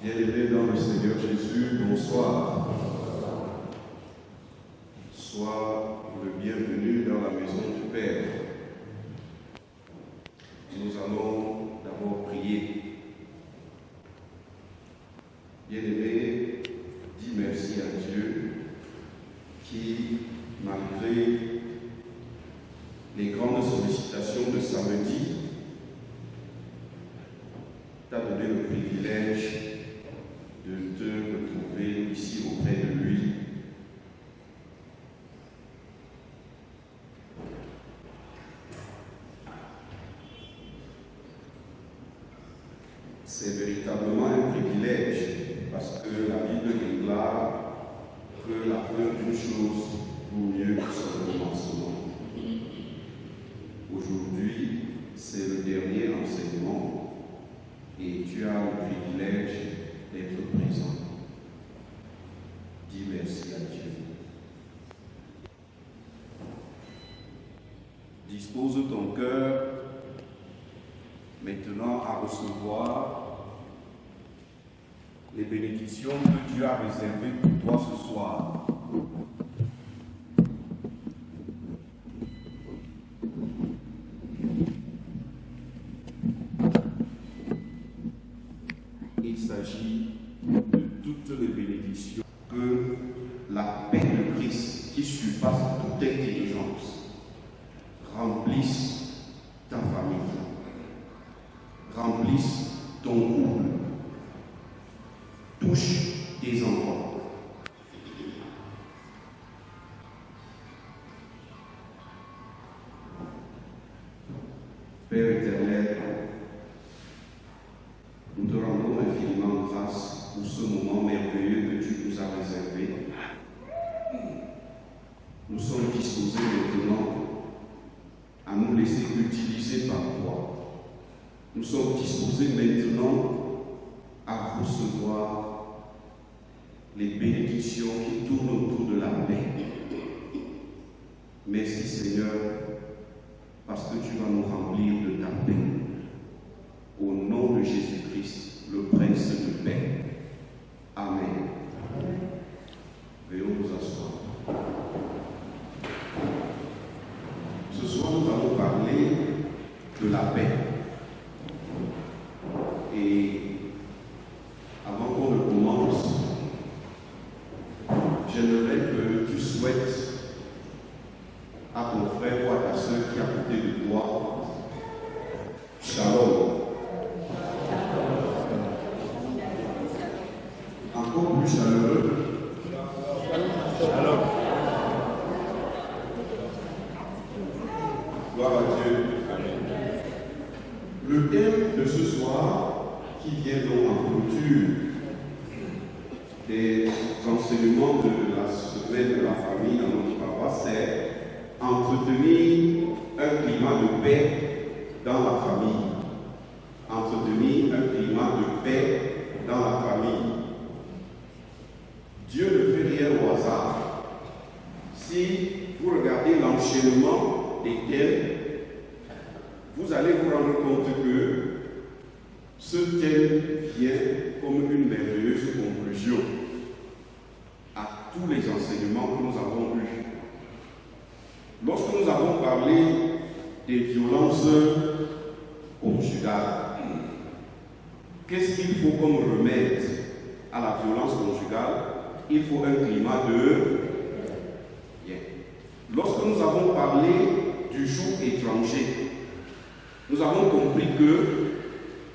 Bien-aimés dans le Seigneur Jésus, bonsoir. Sois le bienvenu dans la maison du Père. Nous allons d'abord prier. Bien-aimé, dis merci à Dieu qui, malgré les grandes sollicitations de samedi, t'a donné le privilège de te retrouver ici auprès de lui. C'est véritablement un privilège parce que la Bible déclare que la fin d'une chose vaut mieux que son commencement. Aujourd'hui, c'est le dernier enseignement et tu as le privilège d'être présent. Dis merci à Dieu. Dispose ton cœur maintenant à recevoir les bénédictions que Dieu a réservées pour toi ce soir. Il s'agit de toutes les bénédictions que la paix de Christ, qui surpasse toute intelligence, remplisse ta famille, remplisse ton couple, touche tes enfants. Père éternel, nous te rendons infiniment grâce pour ce moment merveilleux que tu nous as réservé. Nous sommes disposés maintenant à nous laisser utiliser par toi. Nous sommes disposés maintenant à recevoir les bénédictions qui tournent autour de la paix. Merci Seigneur, parce que tu vas nous remplir de ta paix. Au nom de Jésus-Christ, le Prince de paix. Amen. Veuillez vous asseoir. Ce soir, nous allons parler de la paix. Et avant qu'on ne commence, j'aimerais que tu souhaites à ton frère ou à ta soeur qui est à côté de toi, Shalom. Encore plus chaleureux. Shalom. Gloire à Dieu. Le thème de ce soir, qui vient donc en clôture des enseignements de la semaine de la famille dans notre paroisse, c'est entretenir un climat de paix dans la famille. Entretenir un climat de paix dans la famille. Dieu ne fait rien au hasard. Si vous regardez l'enchaînement des thèmes, vous allez vous rendre compte que ce thème vient comme une merveilleuse conclusion à tous les enseignements que nous avons eus. Lorsque nous avons parlé des violences conjugales, qu'est-ce qu'il faut comme remède à la violence conjugale? Il faut un climat de bien. Lorsque nous avons parlé du joug étranger, nous avons compris que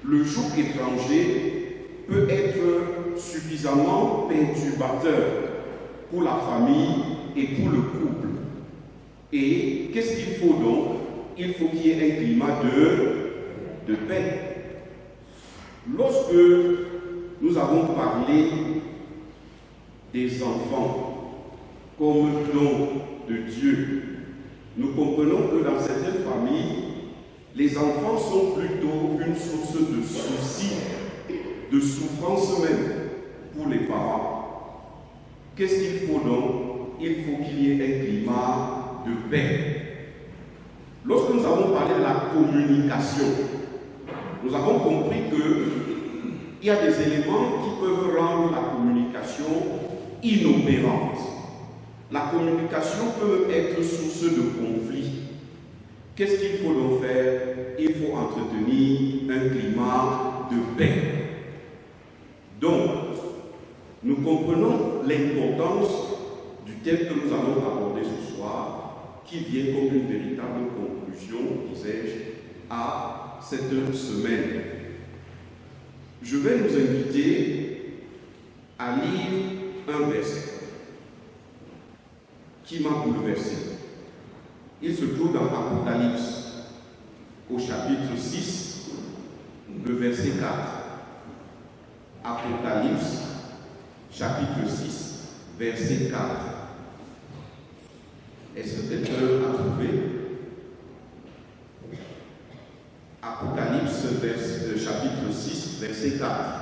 le joug étranger peut être suffisamment perturbateur pour la famille et pour le couple. Et qu'est-ce qu'il faut donc? Il faut qu'il y ait un climat de paix. Lorsque nous avons parlé des enfants comme don de Dieu, nous comprenons que dans certaines familles, les enfants sont plutôt une source de soucis, de souffrance même pour les parents. Qu'est-ce qu'il faut donc? Il faut qu'il y ait un climat de paix. Lorsque nous avons parlé de la communication, nous avons compris qu'il y a des éléments qui peut rendre la communication inopérante. La communication peut être source de conflit. Qu'est-ce qu'il faut donc faire? Il faut entretenir un climat de paix. Donc, nous comprenons l'importance du thème que nous allons aborder ce soir, qui vient comme une véritable conclusion, disais-je, à cette semaine. Je vais nous inviter à lire un verset qui m'a bouleversé. Il se trouve dans Apocalypse, au chapitre 6, le verset 4. Apocalypse, chapitre 6, verset 4. Est-ce que quelqu'un a trouvé? Apocalypse, chapitre 6, verset 4.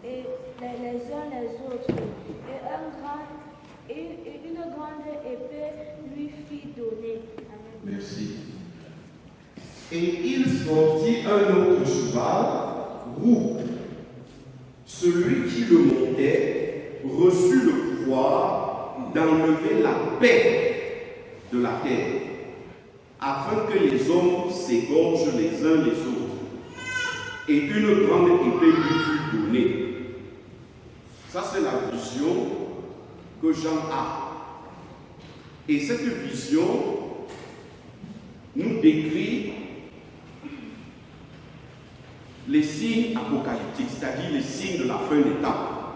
Et les uns les autres, et une grande épée lui fit donner. Amen. Merci. Et il sortit un autre cheval roux. Celui qui le montait reçut le pouvoir d'enlever la paix de la terre, afin que les hommes s'égorgent les uns les autres. Et une grande épée lui fut donnée. Ça, c'est la vision que Jean a. Et cette vision nous décrit les signes apocalyptiques, c'est-à-dire les signes de la fin des temps.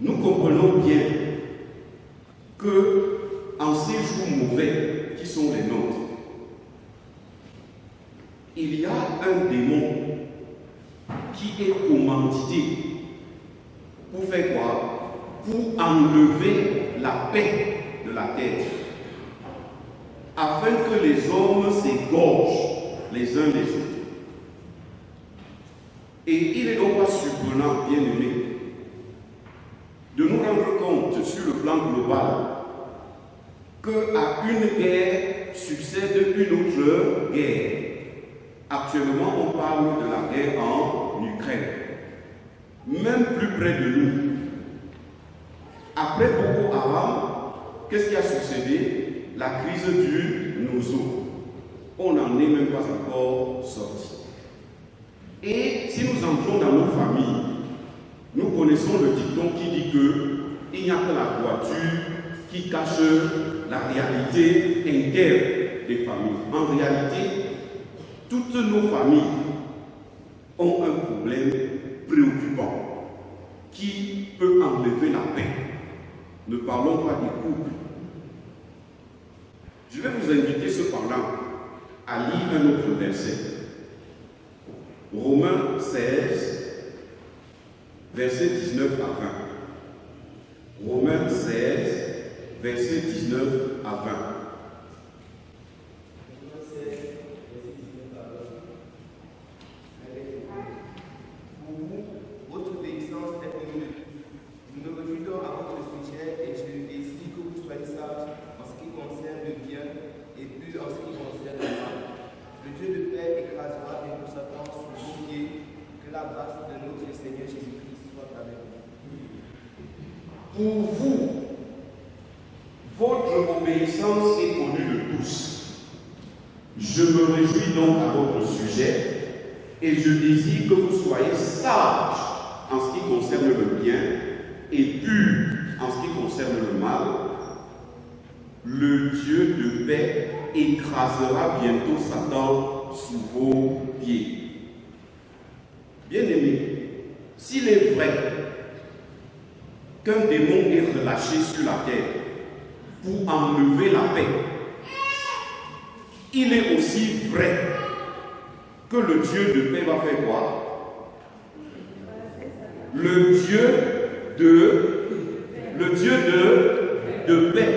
Nous comprenons bien que en ces jours mauvais qui sont les nôtres, il y a un démon qui est commandité pour faire quoi? Pour enlever la paix de la terre, afin que les hommes s'égorgent les uns les autres. Et il n'est donc pas surprenant, bien aimé, de nous rendre compte sur le plan global qu'à une guerre succède une autre guerre. Actuellement, on parle de la guerre en Ukraine, même plus près de nous. Après Boko Haram, qu'est-ce qui a succédé? La crise du Nozo. On n'en est même pas encore sorti. Et si nous entrons dans nos familles, nous connaissons le dicton qui dit qu'il n'y a que la voiture qui cache la réalité interne des familles. En réalité, toutes nos familles ont un problème préoccupant qui peut enlever la paix. Ne parlons pas des couples. Je vais vous inviter cependant à lire un autre verset. Romains 16, versets 19 à 20. Romains 16, versets 19 à 20. Pour vous, votre obéissance est connue de tous. Je me réjouis donc à votre sujet et je désire que vous soyez sages en ce qui concerne le bien et purs en ce qui concerne le mal. Le Dieu de paix écrasera bientôt Satan sous vos pieds. Bien-aimés, s'il est vrai qu'un démon est relâché sur la terre pour enlever la paix, il est aussi vrai que le Dieu de paix va faire quoi? Le Dieu de paix.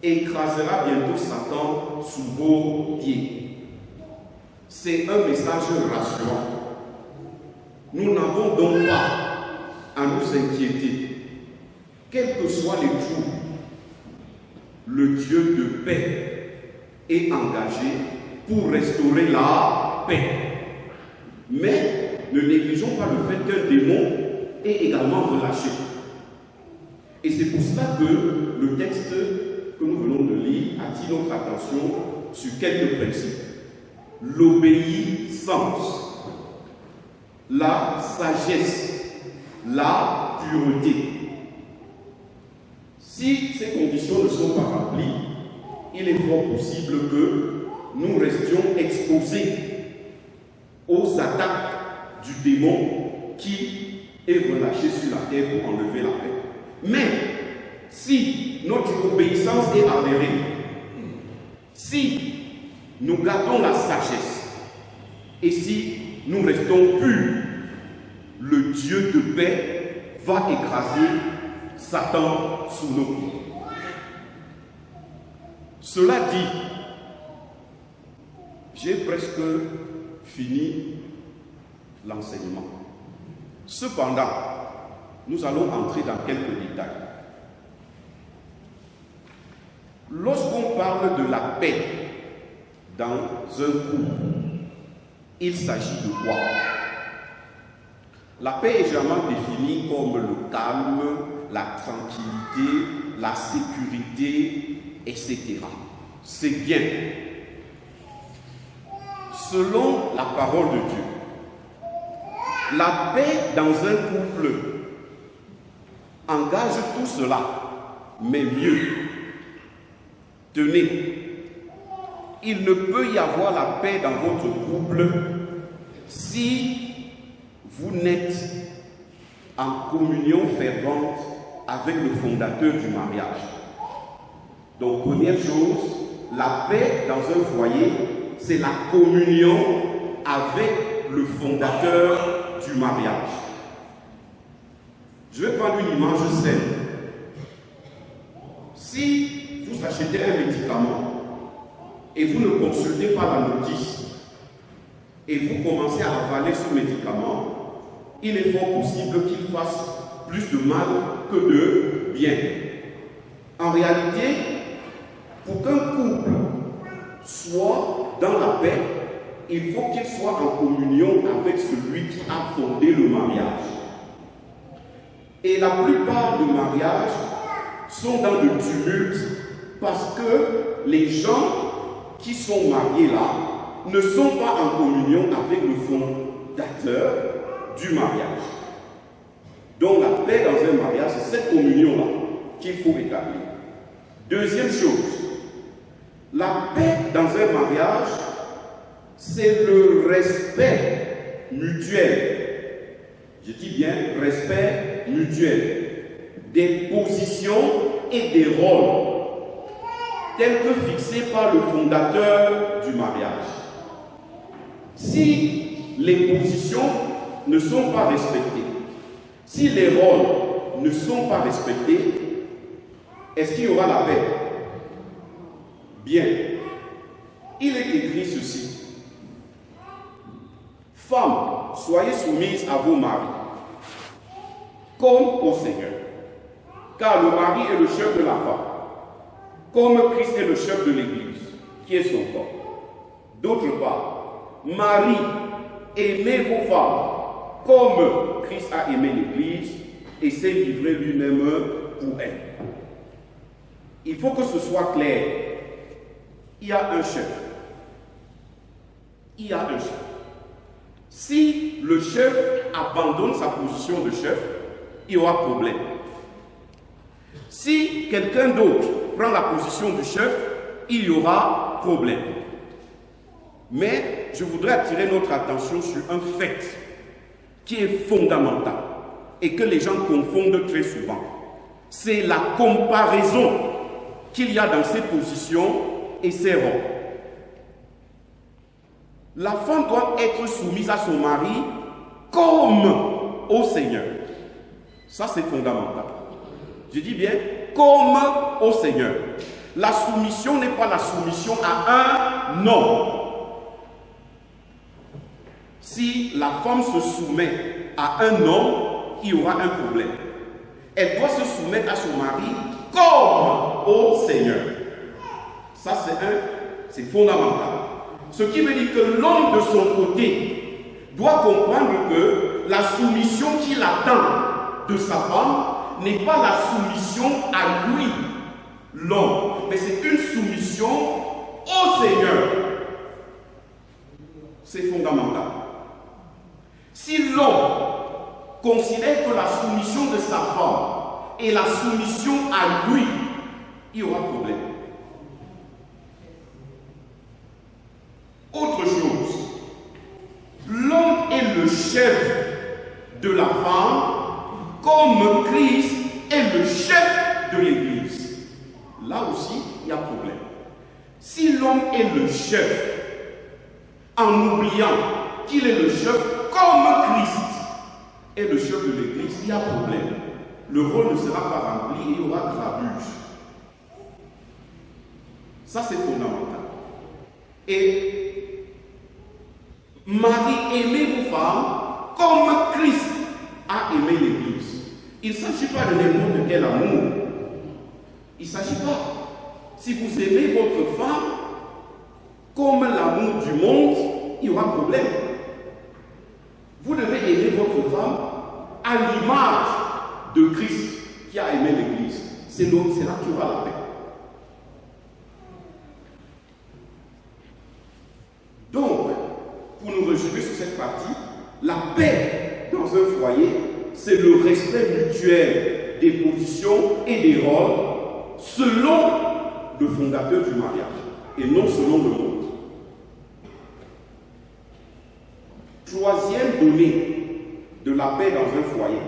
écrasera bientôt Satan sous vos pieds. C'est un message rassurant. Nous n'avons donc pas à nous inquiéter. Quels que soient les troubles, le Dieu de paix est engagé pour restaurer la paix. Mais ne négligeons pas le fait qu'un démon est également relâché. Et c'est pour cela que le texte que nous venons de lire attire notre attention sur quelques principes. L'obéissance, la sagesse, la pureté. Si ces conditions ne sont pas remplies, il est fort possible que nous restions exposés aux attaques du démon qui est relâché sur la terre pour enlever la paix. Mais si notre obéissance est avérée, si nous gardons la sagesse et si nous restons purs, le Dieu de paix va écraser Satan sous nos pieds. Cela dit, j'ai presque fini l'enseignement. Cependant, nous allons entrer dans quelques détails. Lorsqu'on parle de la paix dans un couple, il s'agit de quoi? La paix est généralement définie comme le calme, la tranquillité, la sécurité, etc. C'est bien. Selon la parole de Dieu, la paix dans un couple engage tout cela, mais mieux. Tenez, il ne peut y avoir la paix dans votre couple si vous n'êtes en communion fervente avec le fondateur du mariage. Donc, première chose, la paix dans un foyer, c'est la communion avec le fondateur du mariage. Je vais prendre une image saine. Si vous achetez un médicament et vous ne consultez pas la notice et vous commencez à avaler ce médicament, il est fort possible qu'il fasse plus de mal que de bien. En réalité, pour qu'un couple soit dans la paix, il faut qu'il soit en communion avec celui qui a fondé le mariage. Et la plupart des mariages sont dans le tumulte parce que les gens qui sont mariés là ne sont pas en communion avec le fondateur du mariage. Donc la paix dans un mariage, c'est cette communion-là qu'il faut établir. Deuxième chose, la paix dans un mariage, c'est le respect mutuel. Je dis bien respect mutuel des positions et des rôles tels que fixés par le fondateur du mariage. Si les positions ne sont pas respectées, si les rôles ne sont pas respectés, est-ce qu'il y aura la paix? Bien. Il est écrit ceci. Femmes, soyez soumises à vos maris, comme au Seigneur. Car le mari est le chef de la femme, comme Christ est le chef de l'Église, qui est son corps. D'autre part, Marie, aimez vos femmes, comme Christ a aimé l'Église et s'est livré lui-même pour elle. Il faut que ce soit clair. Il y a un chef. Il y a un chef. Si le chef abandonne sa position de chef, il y aura problème. Si quelqu'un d'autre prend la position du chef, il y aura problème. Mais je voudrais attirer notre attention sur un fait qui est fondamental et que les gens confondent très souvent. C'est la comparaison qu'il y a dans ces positions et ces rôles. La femme doit être soumise à son mari comme au Seigneur. Ça, c'est fondamental. Je dis bien comme au Seigneur. La soumission n'est pas la soumission à un homme. Si la femme se soumet à un homme, il y aura un problème. Elle doit se soumettre à son mari comme au Seigneur. Ça, c'est fondamental. Ce qui veut dire que l'homme de son côté doit comprendre que la soumission qu'il attend de sa femme n'est pas la soumission à lui, l'homme, mais c'est une soumission au Seigneur. C'est fondamental. Si l'homme considère que la soumission de sa femme est la soumission à lui, il y aura problème. Autre chose, l'homme est le chef de la femme comme Christ est le chef de l'Église. Là aussi, il y a problème. Si l'homme est le chef, en oubliant qu'il est le chef comme Christ est le chef de l'Église, il y a problème. Le rôle ne sera pas rempli, il y aura grabuge. Ça, c'est fondamental. Et Marie, aimez vos femmes comme Christ a aimé l'Église. Il ne s'agit pas de n'importe quel amour. Il ne s'agit pas. Si vous aimez votre femme comme l'amour du monde, il y aura problème. Vous devez aimer votre femme à l'image de Christ qui a aimé l'Église. C'est là qu'il y aura la paix. Donc, pour nous résumer sur cette partie, la paix dans un foyer, c'est le respect mutuel des positions et des rôles selon le fondateur du mariage et non selon le monde. Troisième donnée de la paix dans un foyer,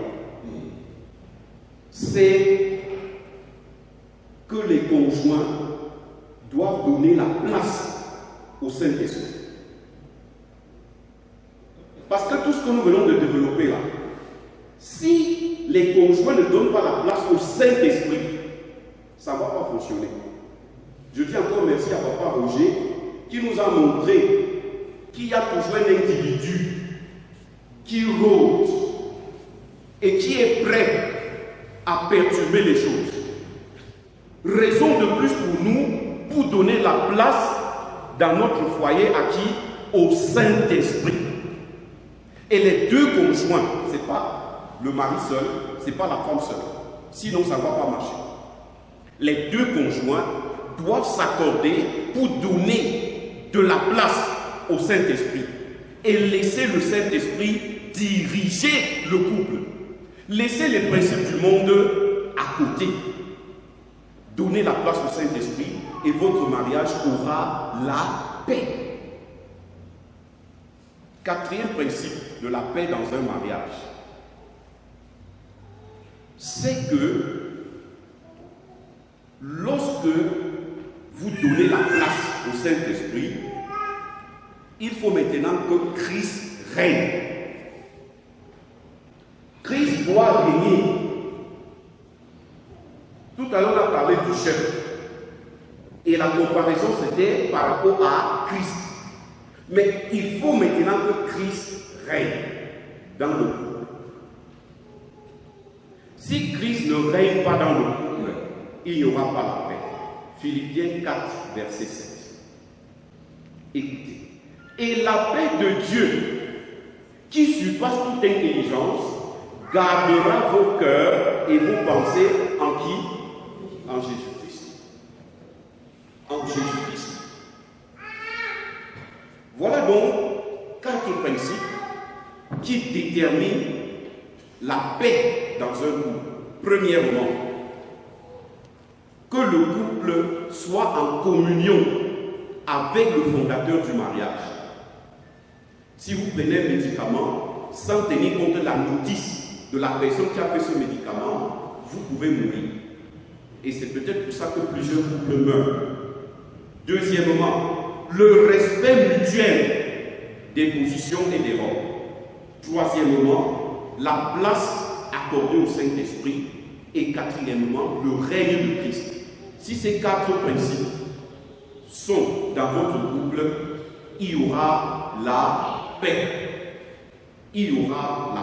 c'est que les conjoints doivent donner la place au Saint-Esprit. Parce que tout ce que nous venons de développer là, si les conjoints ne donnent pas la place au Saint-Esprit, ça ne va pas fonctionner. Je dis encore merci à Papa Roger qui nous a montré qu'il y a toujours un individu qui rôde et qui est prêt à perturber les choses. Raison de plus pour nous pour donner la place dans notre foyer à qui? Au Saint-Esprit. Et les deux conjoints, ce n'est pas le mari seul, ce n'est pas la femme seule. Sinon, ça ne va pas marcher. Les deux conjoints doivent s'accorder pour donner de la place au Saint-Esprit et laisser le Saint-Esprit diriger le couple. Laissez les principes du monde à côté. Donnez la place au Saint-Esprit et votre mariage aura la paix. Quatrième principe de la paix dans un mariage, c'est que lorsque vous donnez la place au Saint-Esprit, il faut maintenant que Christ règne. Christ doit régner. Tout à l'heure, on a parlé du chef. Et la comparaison, c'était par rapport à Christ. Mais il faut maintenant que Christ règne dans le couple. Si Christ ne règne pas dans le couple, il n'y aura pas la paix. Philippiens 4, verset 7. Écoutez. Et la paix de Dieu, qui surpasse toute intelligence, gardera vos cœurs et vos pensées en qui? En Jésus-Christ. En Jésus-Christ. Voilà donc 4 principes qui déterminent la paix dans un couple. Premièrement, que le couple soit en communion avec le fondateur du mariage. Si vous prenez un médicament sans tenir compte de la notice de la personne qui a fait ce médicament, vous pouvez mourir. Et c'est peut-être pour ça que plusieurs couples meurent. Deuxièmement, le respect mutuel des positions et des rôles. Troisièmement, la place accordée au Saint-Esprit. Et quatrièmement, le règne de Christ. si ces 4 principes sont dans votre couple, il y aura la paix. Il y aura la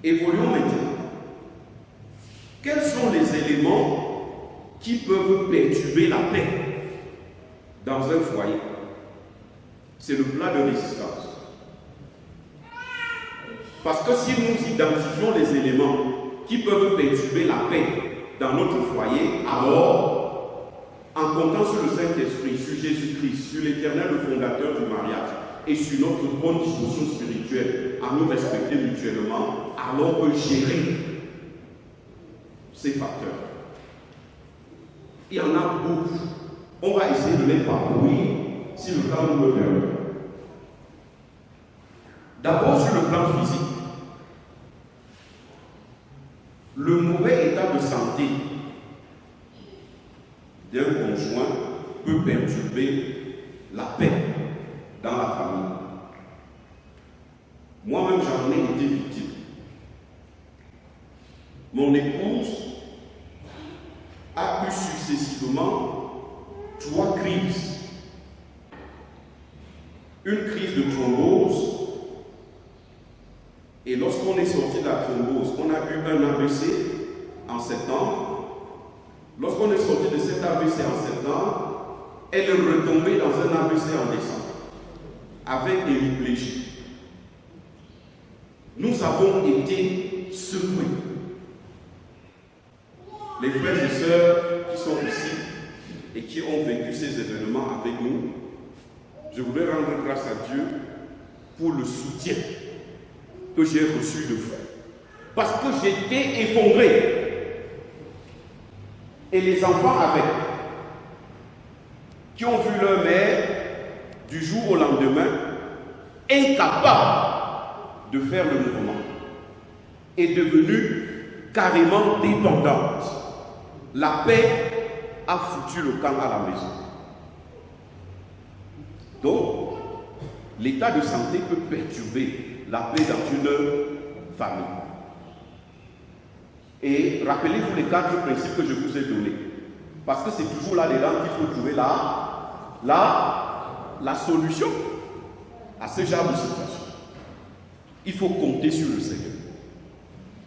paix. Évoluons maintenant. Quels sont les éléments qui peuvent perturber la paix dans un foyer? C'est le plat de résistance. Parce que si nous identifions les éléments qui peuvent perturber la paix dans notre foyer, alors, en comptant sur le Saint-Esprit, sur Jésus-Christ, sur l'Éternel, le fondateur du mariage, et sur notre bonne disposition spirituelle, à nous respecter mutuellement, alors on peut gérer ces facteurs. Il y en a beaucoup. On va essayer de les parcourir si le temps nous le permet. D'abord, sur le plan physique, le mauvais état de santé d'un conjoint peut perturber la paix dans la famille. Moi-même, j'en ai été victime. Mon épouse a eu successivement 3 crises. Une crise de thrombose, et lorsqu'on est sorti de la thrombose, on a eu un AVC en septembre. Lorsqu'on est sorti de cet AVC en septembre, elle est retombée dans un AVC en décembre, avec hémiplégie. Nous avons été secoués. Les frères et sœurs qui sont ici et qui ont vécu ces événements avec nous, je voudrais rendre grâce à Dieu pour le soutien que j'ai reçu de vous. Parce que j'étais effondré. Et les enfants avec, qui ont vu leur mère du jour au lendemain, incapable de faire le mouvement, est devenue carrément dépendante. La paix a foutu le camp à la maison. Donc, l'état de santé peut perturber la paix dans une famille. Et rappelez-vous les 4 principes que je vous ai donnés. Parce que c'est toujours là-dedans qu'il faut trouver la solution à ce genre de situation. Il faut compter sur le Seigneur.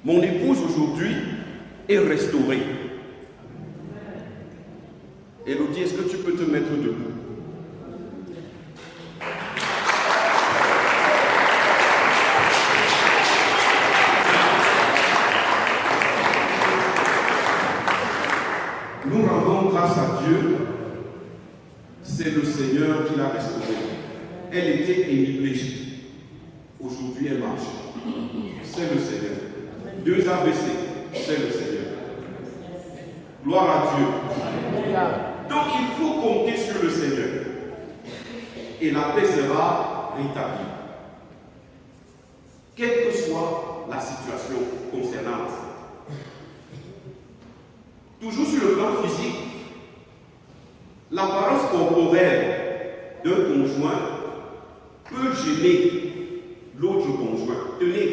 Mon épouse aujourd'hui est restaurée. Élodie, est-ce que tu peux te mettre debout? Nous rendons grâce à Dieu. C'est le Seigneur qui l'a restaurée. Elle était hémiplégique. Aujourd'hui, elle marche. C'est le Seigneur. 2 AVC, c'est le Seigneur. Gloire à Dieu. Donc, il faut compter sur le Seigneur. Et la paix sera rétablie. Quelle que soit la situation concernante. Toujours sur le plan physique, l'apparence corporelle d'un conjoint peut gêner l'autre conjoint. Tenez,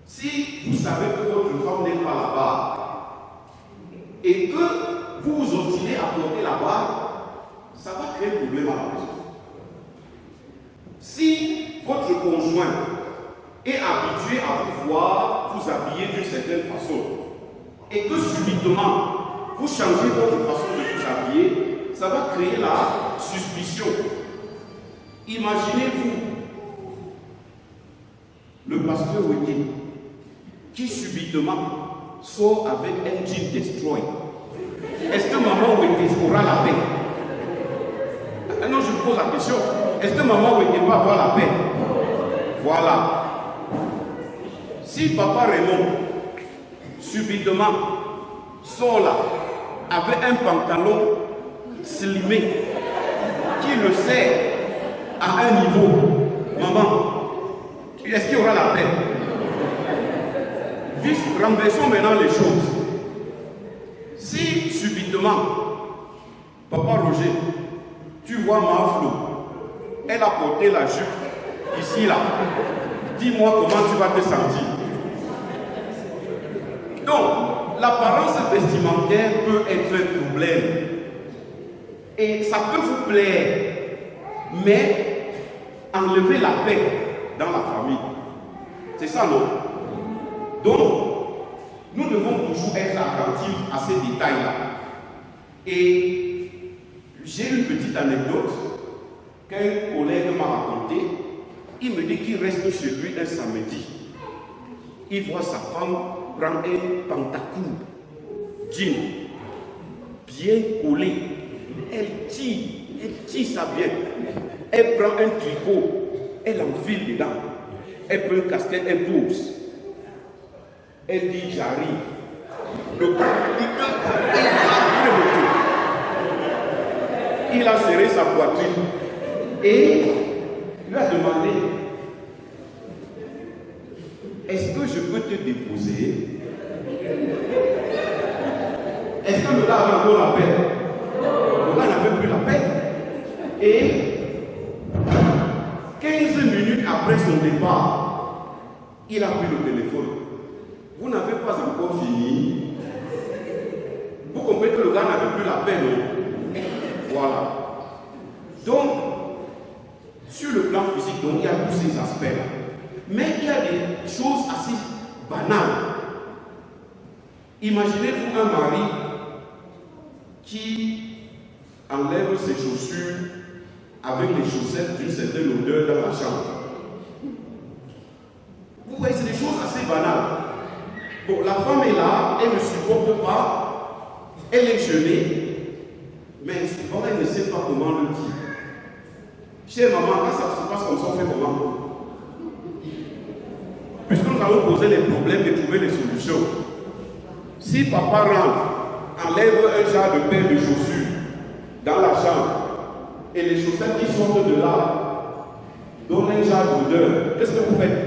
si vous savez que votre femme n'est pas là-bas et que vous vous obstinez à porter là-bas, ça va créer un problème à la maison. Si votre conjoint est habitué à vous voir vous habiller d'une certaine façon, et que subitement, vous changez votre façon de vous habiller, ça va créer la suspicion. Imaginez-vous le pasteur Weke qui subitement sort avec un jean destroy. Est-ce que maman Weke aura la paix? Non, je vous pose la question. Est-ce que maman Weke va avoir la paix? Voilà. Si papa Raymond subitement sort là avec un pantalon slimé qui le serre à un niveau, maman, est-ce qu'il y aura la paix? Renversons maintenant les choses. Si subitement, papa Roger, tu vois ma Flo, elle a porté la jupe ici là, dis-moi comment tu vas te sentir. Donc, l'apparence vestimentaire peut être un problème. Et ça peut vous plaire, mais enlever la paix dans la famille. C'est ça, non? Donc, nous devons toujours être attentifs à ces détails-là. Et j'ai une petite anecdote qu'un collègue m'a racontée. Il me dit qu'il reste chez lui un samedi. Il voit sa femme prendre un pantacourt, jean, bien collé. Elle tire ça bien. Elle prend un tricot, elle enfile dedans. Elle prend une casquette, elle pose. Elle dit j'arrive. Le il a serré sa poitrine et lui a demandé est-ce que je peux te déposer? Est-ce que le gars avait encore la paix? Le gars n'avait plus la paix. Et 15 minutes après son départ, il a pris le téléphone. Vous n'avez pas encore fini. Vous comprenez que le gars n'avait plus la paix, non? Voilà. Donc, sur le plan physique, donc, il y a tous ces aspects-là. Mais il y a des choses assez banales. Imaginez-vous un mari qui enlève ses chaussures avec les chaussettes d'une certaine odeur dans la chambre. Vous voyez, c'est des choses assez banales. Bon, la femme est là, elle ne supporte pas, elle est gênée, mais elle ne sait pas comment le dire. Chère maman, quand ça se passe comme ça, on fait comment? Puisque nous allons poser les problèmes et trouver les solutions. Si papa rentre, enlève un genre de paire de chaussures dans la chambre, et les chaussettes qui sortent de là donnent un genre d'odeur, qu'est-ce que vous faites?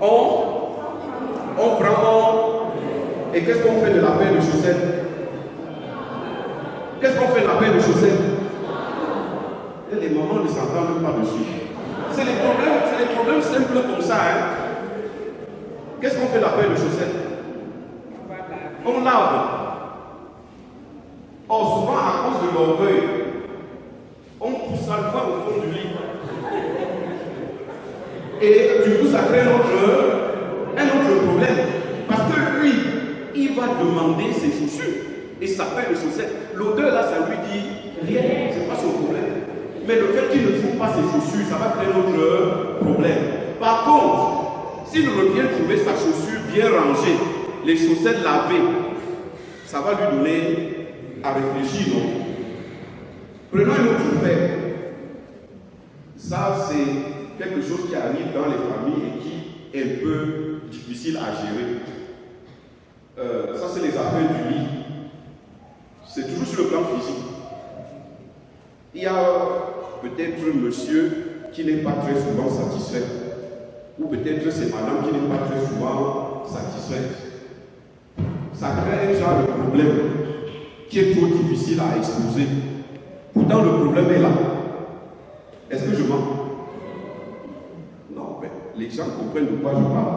On prend, et qu'est-ce qu'on fait de la paire de chaussettes? Qu'est-ce qu'on fait de la paire de chaussettes? Et les mamans ne s'entendent pas dessus. C'est les problèmes simples comme ça. Hein? Qu'est-ce qu'on fait de la paire de chaussettes? On lave. Or, souvent, à cause de l'orgueil, on pousse ça loin au fond du lit. Et du coup, ça crée un autre problème. Parce que lui, il va demander ses chaussures et sa paire de chaussettes. L'odeur là, ça lui dit rien, c'est pas son problème. Mais le fait qu'il ne trouve pas ses chaussures, ça va créer un autre problème. Par contre, s'il revient trouver sa chaussure bien rangée, les chaussettes lavées, ça va lui donner à réfléchir, non? Prenons un autre fait. Ça, c'est quelque chose qui arrive dans les familles et qui est un peu difficile à gérer. Ça, c'est les affaires du lit. C'est toujours sur le plan physique. Il y a peut-être monsieur qui n'est pas très souvent satisfait. Ou peut-être c'est madame qui n'est pas très souvent satisfaite. Ça crée un genre de problème qui est trop difficile à exposer. Pourtant, le problème est là. Est-ce que je mens? Non, mais les gens comprennent de quoi je parle.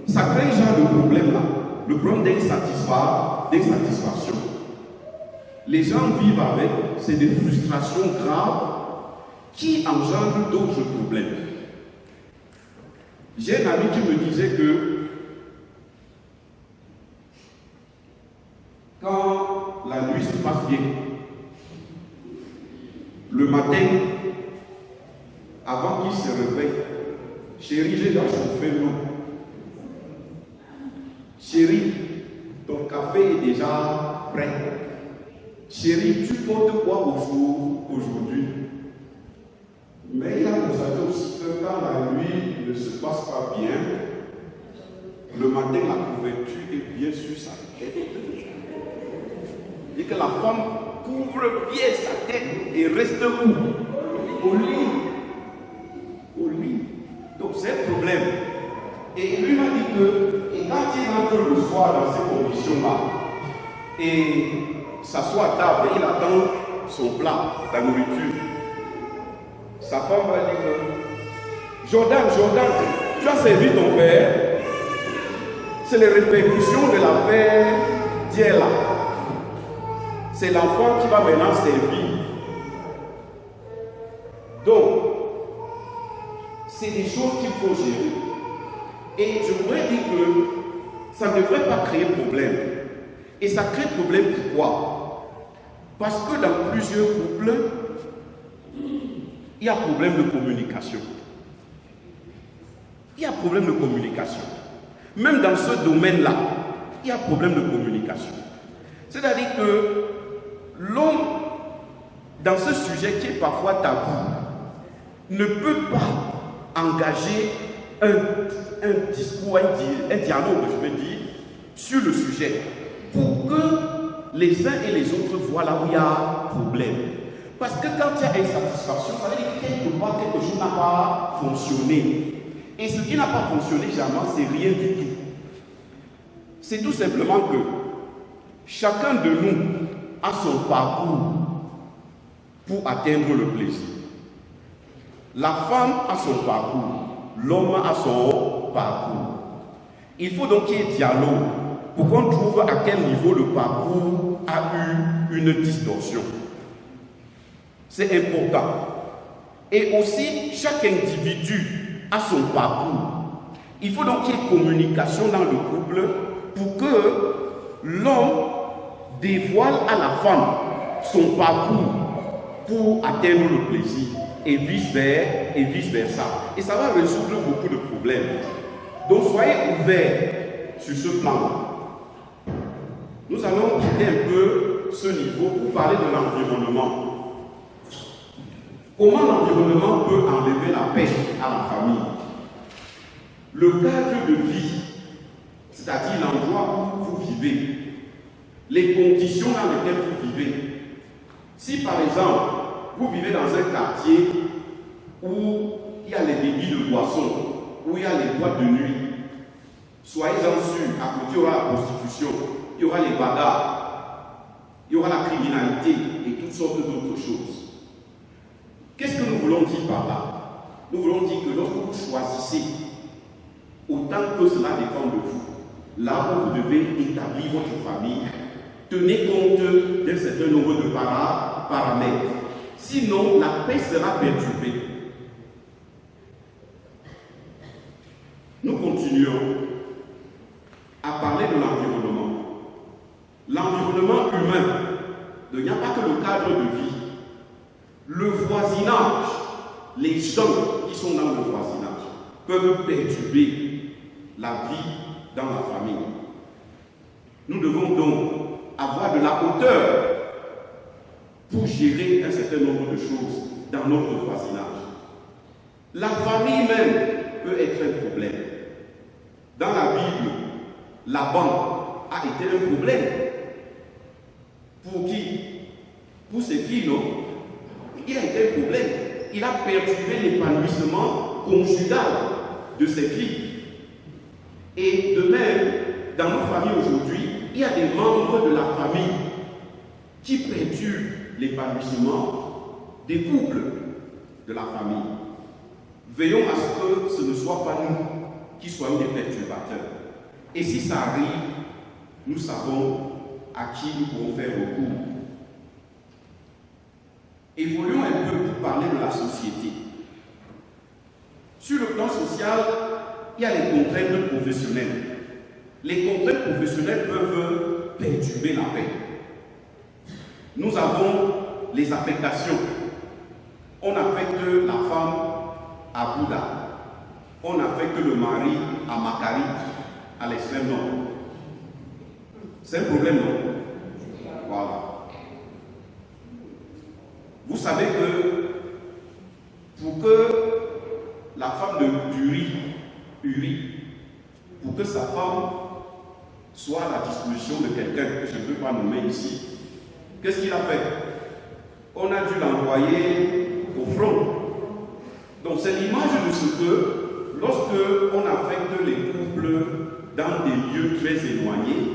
Ça crée un genre de problème là. Le problème d'insatisfaction. Les gens vivent avec, c'est des frustrations graves qui engendrent d'autres problèmes. J'ai un ami qui me disait que quand la nuit se passe bien, le matin, avant qu'il se réveille, chérie, j'ai déjà chauffé l'eau. Chérie, ton café est déjà prêt. Chérie, tu portes quoi aujourd'hui? Mais il a constaté aussi que quand la nuit ne se passe pas bien, le matin, la couverture est bien sur sa tête. Et que la femme couvre bien sa tête et reste où? Au lit. Au lit. Donc c'est un problème. Et lui m'a dit que quand il entre le soir dans ces conditions-là, et s'assoit à table, il attend son plat, la nourriture. Sa femme va dire Jordan, tu as servi ton père. c'est les répercussions de l'affaire Diela. C'est l'enfant qui va maintenant servir. Donc, c'est des choses qu'il faut gérer. Et je voudrais dire que ça ne devrait pas créer problème. Et ça crée problème pourquoi? Parce que dans plusieurs couples, il y a problème de communication. Il y a problème de communication. Même dans ce domaine-là, il y a problème de communication. C'est-à-dire que l'homme, dans ce sujet qui est parfois tabou, ne peut pas engager un discours, un dialogue, je veux dire, sur le sujet, pour que les uns et les autres voient là où il y a problème. Parce que quand il y a insatisfaction, ça veut dire que quelque part, quelque chose n'a pas fonctionné. Et ce qui n'a pas fonctionné, jamais, c'est rien du tout. C'est tout simplement que chacun de nous a son parcours pour atteindre le plaisir. La femme a son parcours, l'homme a son parcours. Il faut donc qu'il y ait dialogue pour qu'on trouve à quel niveau le parcours a eu une distorsion. C'est important. Et aussi, chaque individu a son parcours. Il faut donc qu'il y ait communication dans le couple pour que l'homme dévoile à la femme son parcours pour atteindre le plaisir et vice-versa. Et ça va résoudre beaucoup de problèmes. Donc soyez ouverts sur ce plan. Nous allons quitter un peu ce niveau pour parler de l'environnement. Comment l'environnement peut enlever la paix à la famille? Le cadre de vie, c'est-à-dire l'endroit où vous vivez, les conditions dans lesquelles vous vivez. Si par exemple, vous vivez dans un quartier où il y a les débits de boissons, où il y a les boîtes de nuit, soyez-en sûrs, à côté il y aura la prostitution, il y aura les bagarres, il y aura la criminalité et toutes sortes d'autres choses. Qu'est-ce que nous voulons dire par là? Nous voulons dire que lorsque vous choisissez, autant que cela dépend de vous, là où vous devez établir votre famille, tenez compte d'un certain nombre de paramètres. Sinon, la paix sera perturbée. Nous continuons à parler de l'environnement. L'environnement humain, il n'y a pas que le cadre de vie. Le voisinage, les gens qui sont dans le voisinage peuvent perturber la vie dans la famille. Nous devons donc avoir de la hauteur pour gérer un certain nombre de choses dans notre voisinage. La famille même peut être un problème. Dans la Bible, Laban a été un problème. Pour qui? Pour ses filles, non? Il a été un problème. Il a perturbé l'épanouissement conjugal de ses filles. Et de même, dans nos familles aujourd'hui, il y a des membres de la famille qui perturbent l'épanouissement des couples de la famille. Veillons à ce que ce ne soit pas nous qui soyons des perturbateurs. Et si ça arrive, nous savons à qui nous pouvons faire recours. Évoluons un peu pour parler de la société. Sur le plan social, il y a les contraintes professionnelles. Les contraintes professionnelles peuvent perturber la paix. Nous avons les affectations. On affecte la femme à Bouddha. On affecte le mari à Makari, à l'extrême nord. C'est un problème, non? Voilà. Vous savez que pour que la femme de Uri, pour que sa femme soit à la disposition de quelqu'un que je ne peux pas nommer ici, qu'est-ce qu'il a fait? On a dû l'envoyer au front. Donc c'est l'image de ce que, lorsque on affecte les couples dans des lieux très éloignés,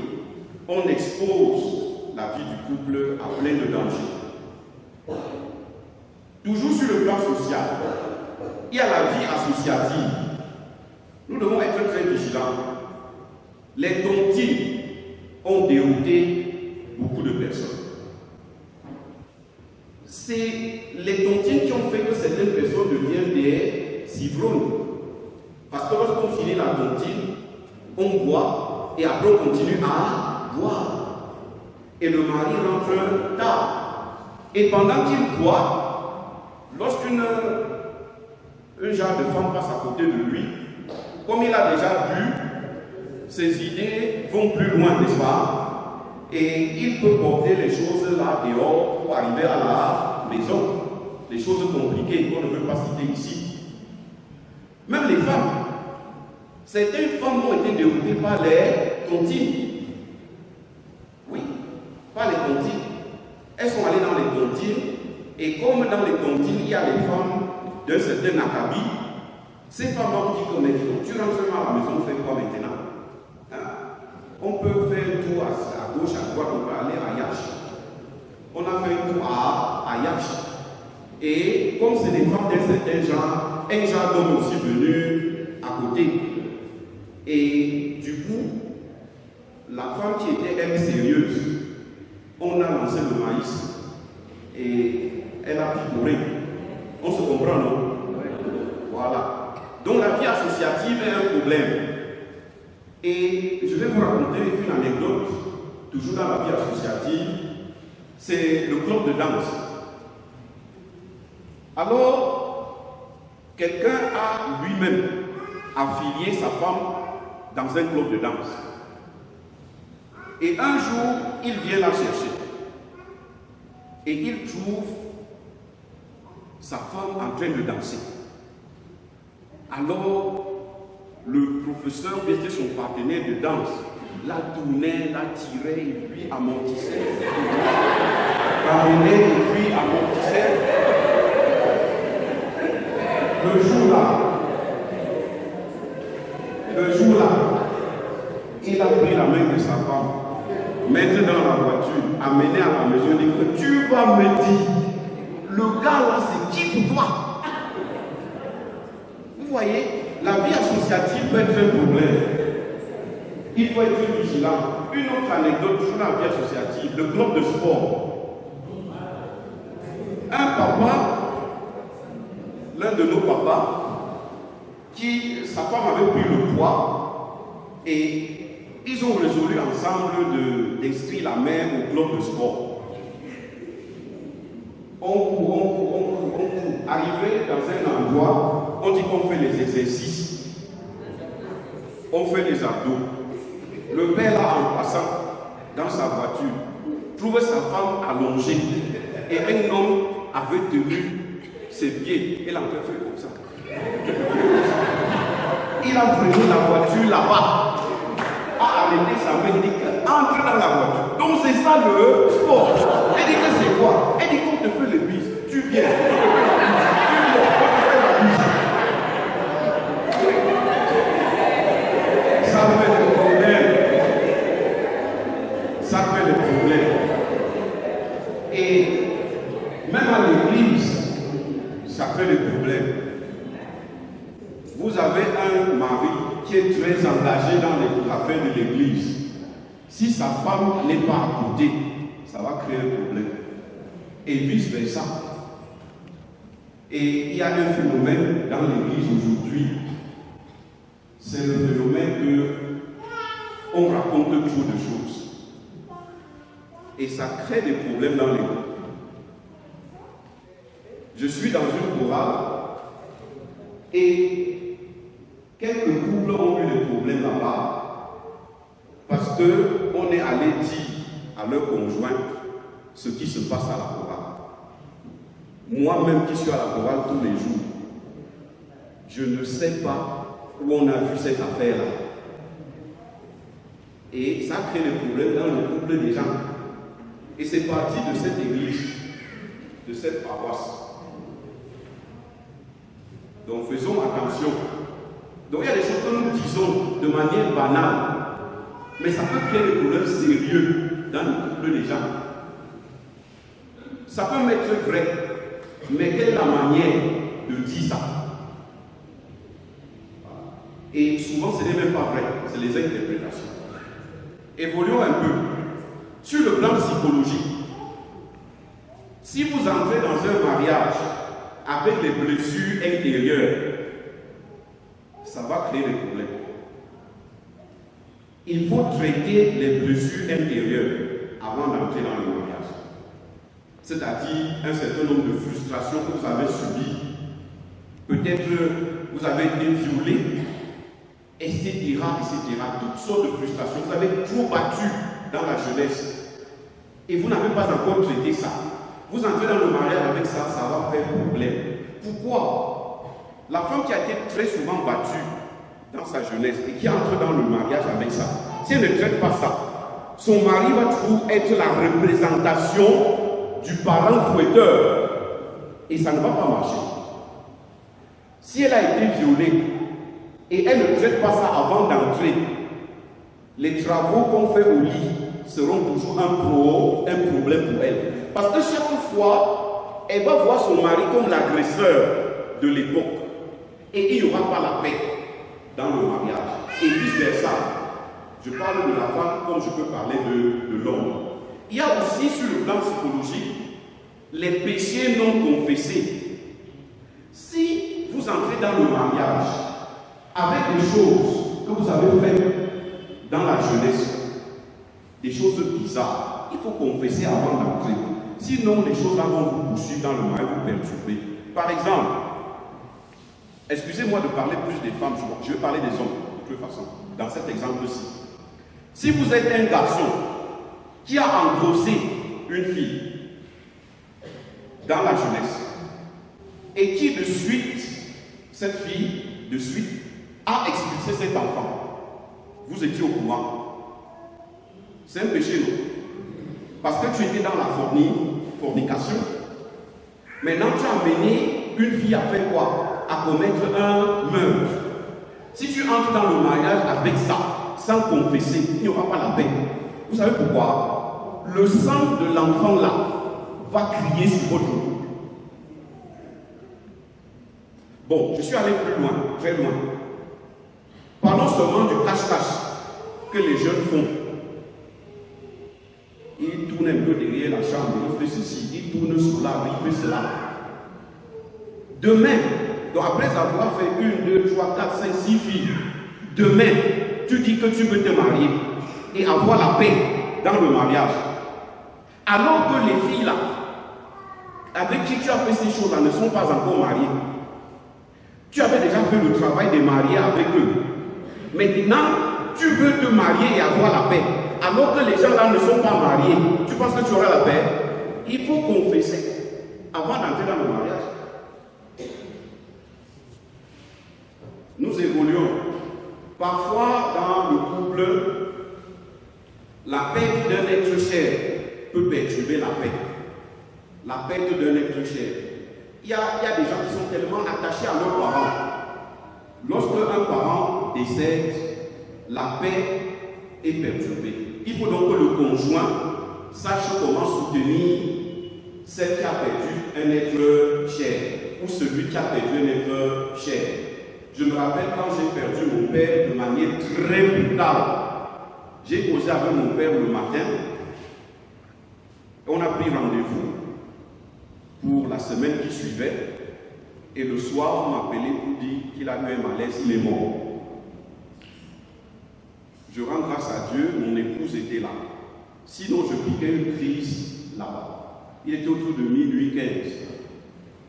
on expose la vie du couple à plein de dangers. Toujours sur le plan social, il y a la vie associative. Nous devons être très vigilants. Les tontines ont dérouté beaucoup de personnes. C'est les tontines qui ont fait que certaines personnes deviennent des civrons. Parce que lorsqu'on finit la tontine, on boit et après on continue à boire. Et le mari rentre tard. Et pendant qu'il boit, un genre de femme passe à côté de lui, comme il a déjà bu, ses idées vont plus loin, n'est-ce pas? Et il peut porter les choses là dehors pour arriver à la maison. Les choses compliquées qu'on ne veut pas citer ici. Même les femmes. Certaines femmes ont été déroutées par les tontines. Oui, par les tontines. Elles sont allées dans les tontines. Et comme dans les tontines, il y a les femmes d'un certain acabit, ces femmes ont dit comme tu rentres seulement à la maison, fais quoi maintenant? On peut faire un tour à gauche, à droite, on peut aller à Yash. On a fait un tour à Yash. Et comme c'est des femmes d'un certain genre, un genre d'homme aussi venu à côté. Et du coup, la femme qui était elle sérieuse, on a lancé le maïs et elle a picoré. On se comprend, non? Voilà. Donc la vie associative est un problème. Et je vais vous raconter une anecdote, toujours dans la vie associative. C'est le club de danse. Alors, quelqu'un a lui-même affilié sa femme dans un club de danse. Et un jour, il vient la chercher. Et il trouve sa femme en train de danser. Alors, le professeur, qui était son partenaire de danse, la tournait, la tirait et puis amortissait. Ramenait et puis amortissait. Le jour-là, il a pris la main de sa femme, mettre dans la voiture, amener à la maison, il dit que tu vas me dire, le gars là c'est qui pour toi? Vous voyez, la vie associative peut être un problème. Il faut être vigilant. Une autre anecdote sur la vie associative, le club de sport. Un papa, l'un de nos papas, sa femme avait pris le poids et ils ont résolu ensemble d'inscrire la mère au club de sport. On arrivé dans un endroit, on dit qu'on fait les exercices, on fait les abdos. Le père là, en passant dans sa voiture, trouvait sa femme allongée et un homme avait tenu ses pieds et l'a fait comme ça. Il a freiné la voiture là-bas, a arrêté sa main, il dit entre dans la voiture. Donc c'est ça le sport. Elle dit que c'est quoi? Elle dit qu'on te fait le bis, tu viens. Ça fait le problème. Ça fait le problème. Et même à l'église, ça fait le problème. Vous avez un mari qui est très engagé dans les affaires de l'église. Si sa femme n'est pas à côté, ça va créer un problème. Et vice versa. Et il y a un phénomène dans l'église aujourd'hui. C'est le phénomène que on raconte trop de choses. Et ça crée des problèmes dans l'église. Je suis dans une chorale et quelques couples ont eu des problèmes là-bas parce qu'on est allé dire à leur conjoint ce qui se passe à la chorale. Moi-même qui suis à la chorale tous les jours, je ne sais pas où on a vu cette affaire-là. Et ça crée des problèmes dans le couple des gens. Et c'est parti de cette église, de cette paroisse. Donc faisons attention. Donc il y a des choses que nous disons de manière banale, mais ça peut créer des problèmes sérieux dans le couple des gens. Ça peut être vrai, mais quelle est la manière de dire ça? Et souvent ce n'est même pas vrai, c'est les interprétations. Évoluons un peu. Sur le plan psychologique, si vous entrez dans un mariage avec des blessures intérieures, ça va créer des problèmes. Il faut traiter les blessures intérieures avant d'entrer dans le mariage. C'est-à-dire un certain nombre de frustrations que vous avez subies. Peut-être vous avez été violé, etc., etc. Toutes sortes de frustrations. Vous avez trop battu dans la jeunesse. Et vous n'avez pas encore traité ça. Vous entrez dans le mariage avec ça, ça va faire problème. Pourquoi? La femme qui a été très souvent battue dans sa jeunesse et qui entre dans le mariage avec ça, si elle ne traite pas ça, son mari va toujours être la représentation du parent fouetteur. Et ça ne va pas marcher. Si elle a été violée et elle ne traite pas ça avant d'entrer, les travaux qu'on fait au lit seront toujours un problème pour elle. Parce que chaque fois, elle va voir son mari comme l'agresseur de l'époque. Et il n'y aura pas la paix dans le mariage. Et vice-versa. Je parle de la femme comme je peux parler de l'homme. Il y a aussi sur le plan psychologique les péchés non confessés. Si vous entrez dans le mariage avec des choses que vous avez faites dans la jeunesse, des choses bizarres, il faut confesser avant d'entrer. Sinon, les choses là vont vous poursuivre dans le mariage, vous perturber. Par exemple, excusez-moi de parler plus des femmes, je vais parler des hommes, de toute façon, dans cet exemple-ci. Si vous êtes un garçon qui a engrossé une fille dans la jeunesse et qui de suite, cette fille, de suite, a expulsé cet enfant, vous étiez au courant. C'est un péché, non? Parce que tu étais dans la fornication. Maintenant, tu as amené une fille à faire quoi? À commettre un meurtre. Si tu entres dans le mariage avec ça, sans confesser, il n'y aura pas la paix. Vous savez pourquoi? Le sang de l'enfant là va crier sur votre dos. Bon, je suis allé plus loin, très loin. Parlons seulement du cache-cache que les jeunes font. Ils tournent un peu derrière la chambre, ils font ceci, ils tournent sur là, ils font cela. Demain, donc après avoir fait 1, 2, 3, 4, 5, 6 filles, demain, tu dis que tu veux te marier et avoir la paix dans le mariage. Alors que les filles là, avec qui tu as fait ces choses-là, ne sont pas encore mariées. Tu avais déjà fait le travail de marier avec eux. Maintenant, tu veux te marier et avoir la paix. Alors que les gens là ne sont pas mariés, tu penses que tu auras la paix? Il faut confesser avant d'entrer dans le mariage. Nous évoluons. Parfois, dans le couple, la perte d'un être cher peut perturber la paix. La perte d'un être cher. Il y a des gens qui sont tellement attachés à leurs parents. Lorsque un parent décède, la paix est perturbée. Il faut donc que le conjoint sache comment soutenir celle qui a perdu un être cher ou celui qui a perdu un être cher. Je me rappelle quand j'ai perdu mon père de manière très brutale. J'ai causé avec mon père le matin. On a pris rendez-vous pour la semaine qui suivait. Et le soir, on m'a appelé pour dire qu'il a eu un malaise, il est mort. Je rends grâce à Dieu, mon épouse était là. Sinon, je piquais une crise là-bas. Il était autour de minuit 15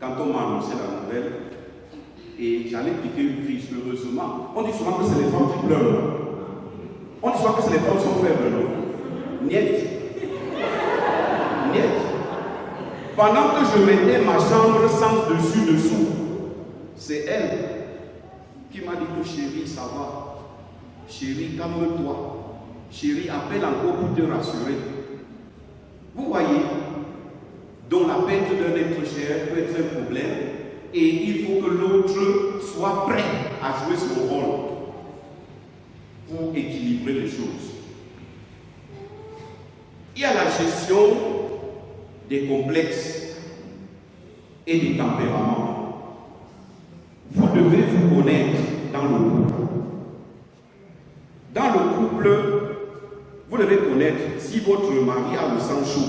quand on m'a annoncé la nouvelle. Et j'allais piquer une crise, heureusement. On dit souvent que c'est les femmes qui pleurent. On dit souvent que c'est les femmes qui sont faibles, non? Niet. Niet. Pendant que je mettais ma chambre sans dessus-dessous, c'est elle qui m'a dit que chérie, ça va. Chérie, calme-toi. Chérie, appelle encore pour te rassurer. Vous voyez, donc la perte d'un être cher peut être un problème et il faut que l'autre soit prêt à jouer son rôle pour équilibrer les choses. Il y a la gestion des complexes et des tempéraments. Vous devez vous connaître dans le couple. Dans le couple, vous devez connaître si votre mari a le sang chaud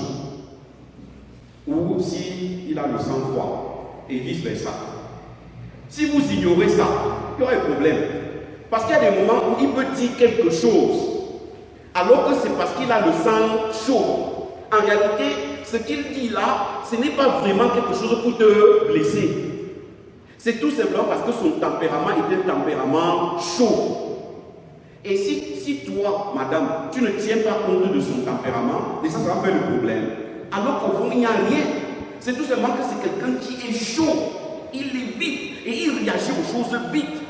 ou s'il a le sang froid et vice-versa. Si vous ignorez ça, il y aura un problème. Parce qu'il y a des moments où il peut dire quelque chose alors que c'est parce qu'il a le sang chaud. En réalité, ce qu'il dit là, ce n'est pas vraiment quelque chose pour te blesser. C'est tout simplement parce que son tempérament est un tempérament chaud. Et si toi, madame, tu ne tiens pas compte de son tempérament, et ça va faire le problème. Alors qu'au fond, il n'y a rien. C'est tout simplement que c'est quelqu'un qui est chaud. Il est vif et il réagit aux choses vite.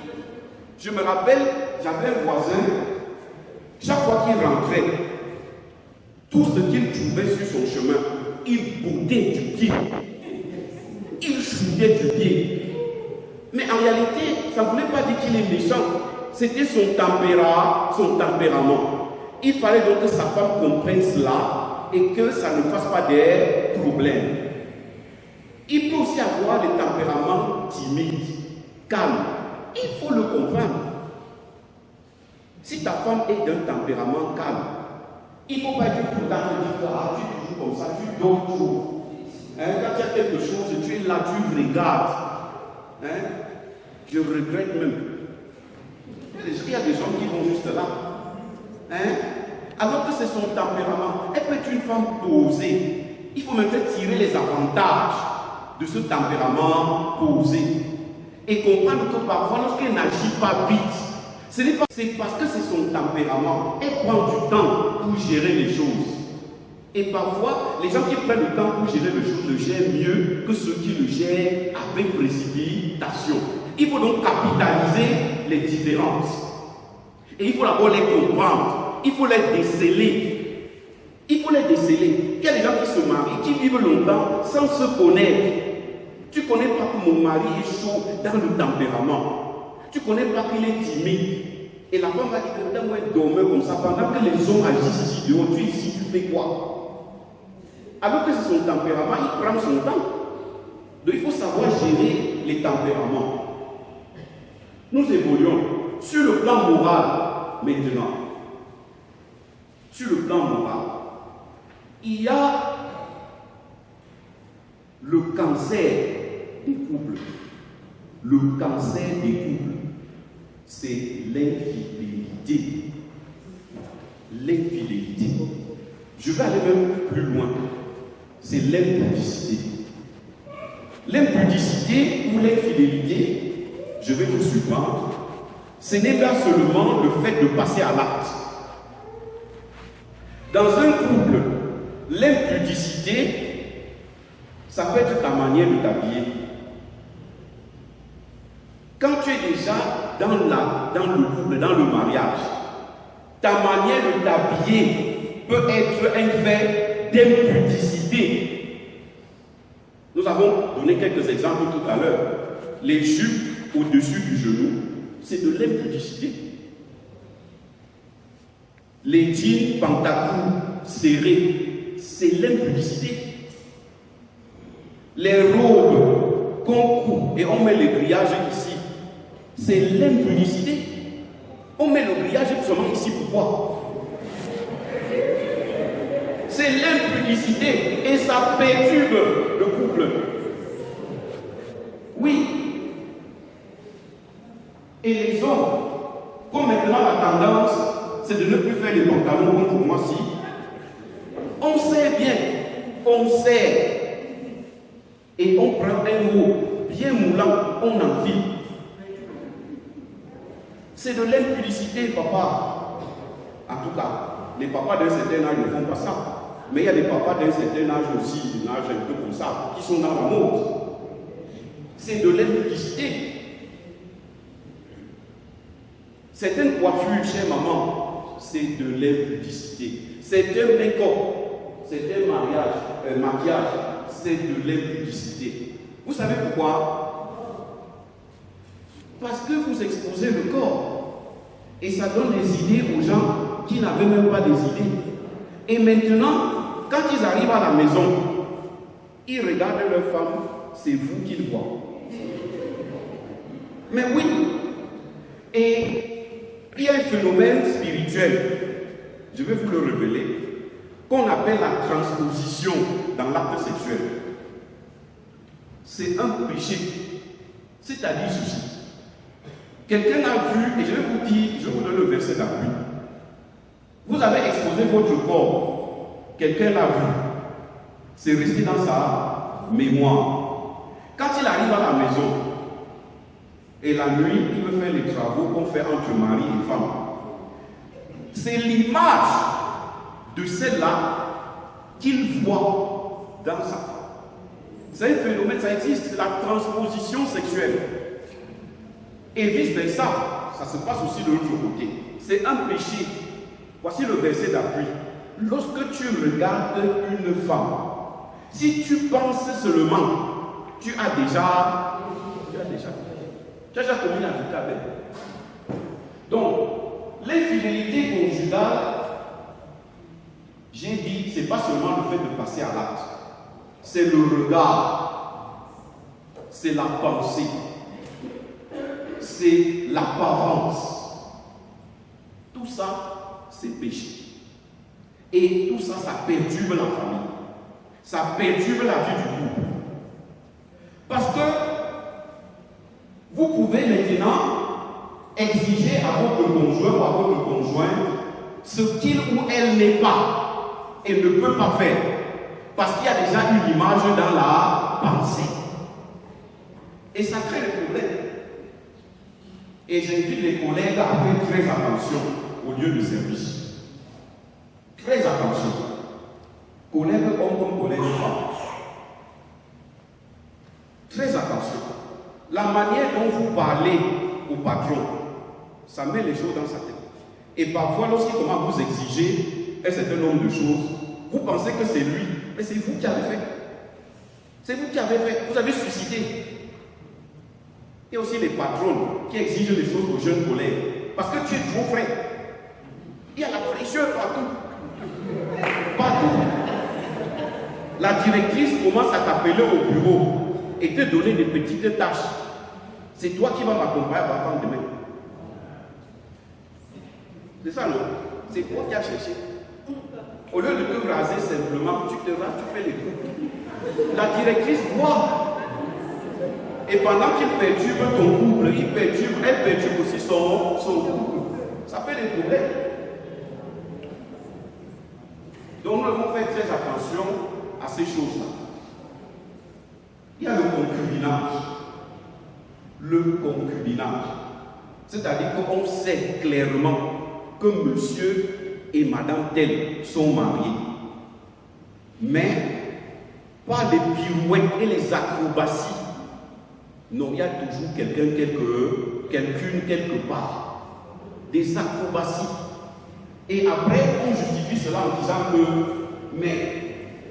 Je me rappelle, j'avais un voisin, chaque fois qu'il rentrait, tout ce qu'il trouvait sur son chemin, il boudait du pied. Il chouillait du pied. Mais en réalité, ça ne voulait pas dire qu'il est méchant. C'était son tempérament. Il fallait donc que sa femme comprenne cela et que ça ne fasse pas des problèmes. Il peut aussi avoir des tempéraments timides, calmes. Il faut le comprendre. Si ta femme est d'un tempérament calme, il ne faut pas dire tout le temps tu es toujours comme ça, tu dors trop. Quand il y a quelque chose, tu es là, tu regardes. Je regrette même. Il y a des gens qui vont juste là. Alors que c'est son tempérament. Elle peut être une femme posée. Il faut maintenant tirer les avantages de ce tempérament posé. Et comprendre que parfois, lorsqu'elle n'agit pas vite, c'est parce que c'est son tempérament. Elle prend du temps pour gérer les choses. Et parfois, les gens qui prennent le temps pour gérer les choses le gèrent mieux que ceux qui le gèrent avec précipitation. Il faut donc capitaliser les différences. Et il faut d'abord les comprendre. Il faut les déceler. Il faut les déceler. Il y a des gens qui se marient, qui vivent longtemps sans se connaître. Tu ne connais pas que mon mari est chaud dans le tempérament. Tu ne connais pas qu'il est timide. Et la femme va dire que moi dormir comme ça, pendant que les hommes agissent ici dehors, tu es ici, tu fais quoi? Alors que c'est son tempérament, il prend son temps. Donc il faut savoir gérer les tempéraments. Nous évoluons sur le plan moral maintenant. Sur le plan moral, il y a le cancer des couples. Le cancer des couples, c'est l'infidélité. L'infidélité. Je vais aller même plus loin. C'est l'impudicité. L'impudicité ou l'infidélité, je vais vous surprendre, ce n'est pas seulement le fait de passer à l'acte. Dans un couple, l'impudicité, ça peut être ta manière de t'habiller. Quand tu es déjà dans le couple, dans le mariage, ta manière de t'habiller peut être un fait d'impudicité. Nous avons donné quelques exemples tout à l'heure. Les jupes au-dessus du genou, c'est de l'impudicité. Les jeans pantalons serrés, c'est l'impudicité. Les robes qu'on coupe et on met les grillages ici, c'est l'impudicité. On met le grillage seulement ici, pourquoi? C'est l'impudicité et ça perturbe le couple. Oui. Et les hommes, comme maintenant la tendance, c'est de ne plus faire les pantalons comme pour moi si. On sait bien, on sait. Et on prend un mot bien moulant, on enfile. C'est de l'impudicité, papa. En tout cas, les papas d'un certain âge ne font pas ça. Mais il y a des papas d'un certain âge aussi, un âge un peu comme ça, qui sont dans la mode. C'est de l'impudicité. Certaines coiffures, chère maman, c'est de l'impudicité. Certains make-up, certains maquillages, c'est de l'impudicité. Vous savez pourquoi? Parce que vous exposez le corps. Et ça donne des idées aux gens qui n'avaient même pas des idées. Et maintenant, quand ils arrivent à la maison, ils regardent leur femme, c'est vous qu'ils voient. Mais oui. Et il y a un phénomène spirituel. je vais vous le révéler, qu'on appelle la transposition dans l'acte sexuel. C'est un péché. C'est-à-dire ceci. Quelqu'un a vu, et je vais vous dire, je vous donne le verset d'appui. Vous avez exposé votre corps, quelqu'un l'a vu. C'est resté dans sa mémoire. Quand il arrive à la maison, et la nuit, il veut faire les travaux qu'on fait entre mari et femme. C'est l'image de celle-là qu'il voit dans sa femme. C'est un phénomène, ça existe, c'est la transposition sexuelle. Et vice-versa, ça se passe aussi de l'autre côté. C'est un péché. Voici le verset d'appui. Lorsque tu regardes une femme, si tu penses seulement, tu as déjà commis l'adultère. Donc, l'infidélité conjugale, j'ai dit, ce n'est pas seulement le fait de passer à l'acte, c'est le regard, c'est la pensée, c'est l'apparence. Tout ça, c'est péché. Et tout ça, ça perturbe la famille. Ça perturbe la vie du couple. Parce que vous pouvez maintenant exiger à votre conjoint ou à votre conjointe ce qu'il ou elle n'est pas et ne peut pas faire. Parce qu'il y a déjà une image dans la pensée. Et ça crée des problèmes. Et j'invite les collègues à faire très attention au lieu de service. Très attention. Collègues hommes comme collègues femmes. Très attention. La manière dont vous parlez au patron, ça met les choses dans sa tête. Et parfois, lorsqu'il commence à vous exiger un certain nombre de choses, vous pensez que c'est lui, mais c'est vous qui avez fait. C'est vous qui avez fait. Vous avez suscité. Il y a aussi les patrons qui exigent des choses aux jeunes collègues. Parce que tu es trop frais. Il y a la fraîcheur partout. Partout. La directrice commence à t'appeler au bureau et te donner des petites tâches. C'est toi qui vas m'accompagner à ma femme demain. C'est ça, non? C'est toi qui as cherché. Au lieu de te raser simplement, tu te rases, tu fais les trucs. La directrice voit. Et pendant qu'il perturbe ton couple, elle perturbe aussi son couple. Ça fait des problèmes. Donc nous devons faire très attention à ces choses-là. Il y a le concubinage. Le concubinage. C'est-à-dire qu'on sait clairement que monsieur et madame telle sont mariés. Mais pas les pirouettes et les acrobaties. Non, il y a toujours quelqu'une quelque part. Des acrobaties. Et après, on justifie cela en disant que, mais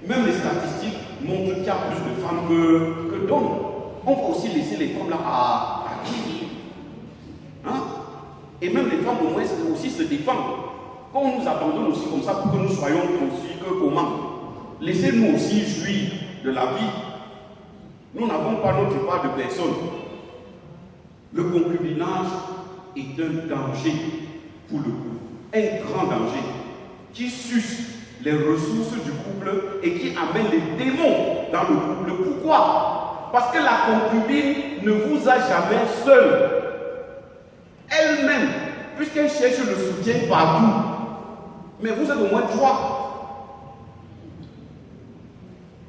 même les statistiques montrent qu'il y a plus de femmes que d'hommes. On va aussi laisser les femmes là à qui? Hein? Et même les femmes au moins aussi se défendent. Quand on nous abandonne aussi comme ça pour que nous soyons aussi que comment? Laissez-nous aussi jouir de la vie. Nous n'avons pas notre part de personne. Le concubinage est un danger pour le couple. Un grand danger qui suce les ressources du couple et qui amène les démons dans le couple. Pourquoi? Parce que la concubine ne vous a jamais seul. Elle-même, puisqu'elle cherche le soutien partout. Mais vous êtes au moins trois.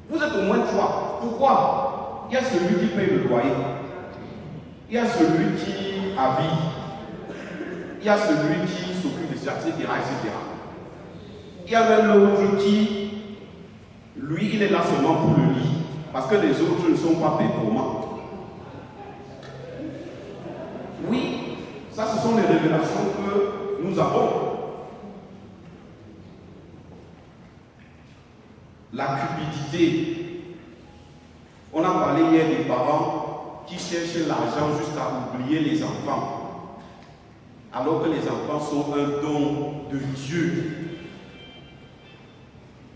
Vous êtes au moins trois. Pourquoi? Il y a celui qui paye le loyer. Il y a celui qui habille. Il y a celui qui s'occupe de ça, etc., etc. Il y a même l'autre qui, lui, il est là seulement pour le lit. Parce que les autres ne sont pas performants. Oui, ça, ce sont les révélations que nous avons. La cupidité. On a parlé hier des parents qui cherchent l'argent jusqu'à oublier les enfants. Alors que les enfants sont un don de Dieu.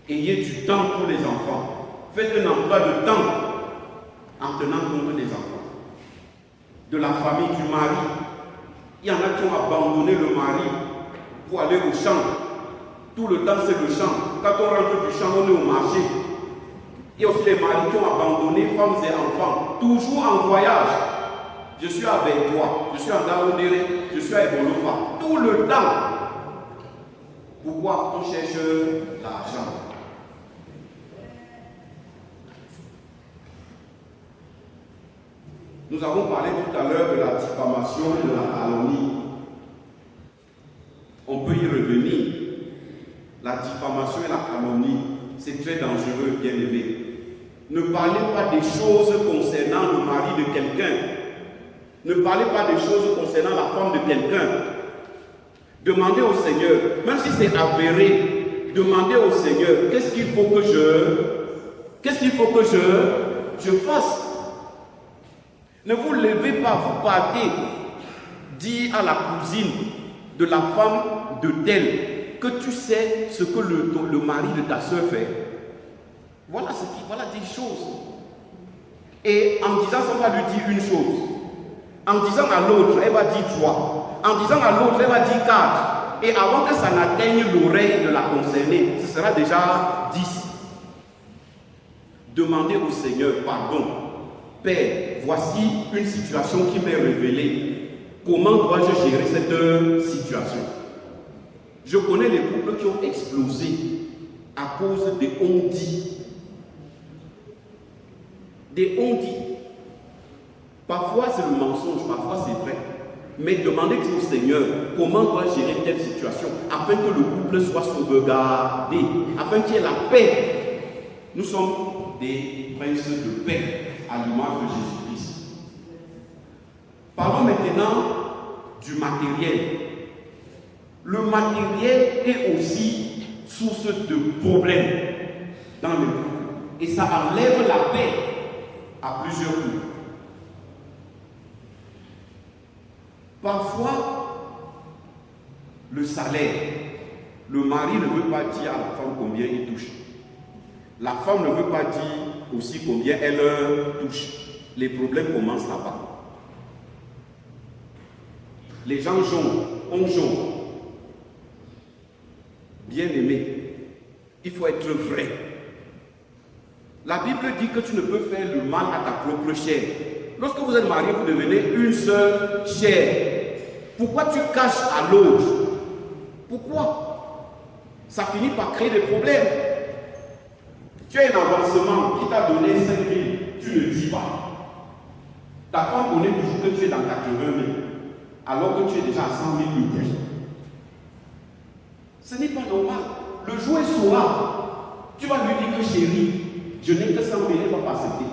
Ayez du temps pour les enfants. Faites un emploi de temps en tenant compte des enfants. De la famille, du mari. Il y en a qui ont abandonné le mari pour aller au champ. Tout le temps, c'est le chant. Quand on rentre du champ, on est au marché. Il y a aussi les maris qui ont abandonné femmes et enfants, toujours en voyage. Je suis à Bentoua, je suis à Daoudéré, je suis à Ebolofa. Tout le temps. Pourquoi on cherche l'argent? Nous avons parlé tout à l'heure de la diffamation et de la calomnie. On peut y revenir. La diffamation et la calomnie, c'est très dangereux, bien aimé. Ne parlez pas des choses concernant le mari de quelqu'un. Ne parlez pas des choses concernant la femme de quelqu'un. Demandez au Seigneur, même si c'est avéré, demandez au Seigneur, qu'est-ce qu'il faut que je fasse? Ne vous levez pas, vous partez, dire à la cousine de la femme de tel que tu sais ce que le mari de ta soeur fait. Voilà des choses. Et en disant ça, on va lui dire une chose. En disant à l'autre, elle va dire 3. En disant à l'autre, elle va dire 4. Et avant que ça n'atteigne l'oreille de la concernée, ce sera déjà 10. Demandez au Seigneur pardon. Père, voici une situation qui m'est révélée. Comment dois-je gérer cette situation? Je connais les couples qui ont explosé à cause des on-dit. Des on-dit. Parfois c'est le mensonge, parfois c'est vrai. Mais demandez au Seigneur comment dois-je gérer telle situation afin que le couple soit sauvegardé, afin qu'il y ait la paix. Nous sommes des princes de paix à l'image de Jésus-Christ. Parlons maintenant du matériel. Le matériel est aussi source de problèmes dans le couple. Et ça enlève la paix à plusieurs coups. Parfois, le salaire, le mari ne veut pas dire à la femme combien il touche. La femme ne veut pas dire aussi combien elle touche. Les problèmes commencent là-bas. Les gens jonglent, on jongle. Bien aimé, il faut être vrai. La Bible dit que tu ne peux faire le mal à ta propre chair. Lorsque vous êtes marié, vous devenez une seule chair. Pourquoi tu caches à l'autre? Pourquoi? Ça finit par créer des problèmes. Tu as un avancement qui t'a donné 5 000, tu ne dis pas. Ta femme connaît toujours que tu es dans 80 000, alors que tu es déjà à 100 000 depuis. Ce n'est pas normal. Le jour est soir. Tu vas lui dire que chérie, je n'ai que 100 000, elle ne va pas accepter.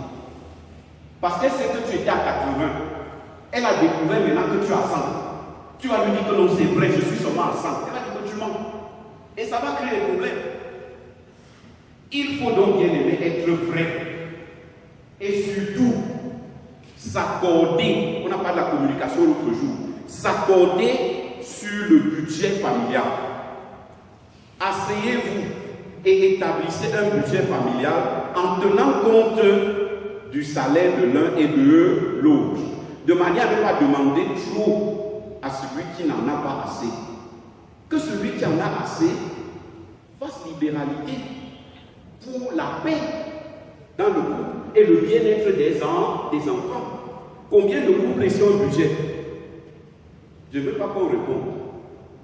Parce qu'elle sait que tu étais à 80. Elle a découvert maintenant que tu es à 100. Tu vas lui dire que non, c'est vrai, je suis seulement à 100. Elle va dire que tu mens. Et ça va créer des problèmes. Il faut donc, bien aimé, être vrai. Et surtout, s'accorder. On a parlé de la communication l'autre jour. S'accorder sur le budget familial. Asseyez-vous et établissez un budget familial en tenant compte du salaire de l'un et de l'autre, de manière à ne pas demander trop à celui qui n'en a pas assez. Que celui qui en a assez fasse libéralité pour la paix dans le couple et le bien-être des enfants. Combien de couples ici ont un budget? Je ne veux pas qu'on réponde.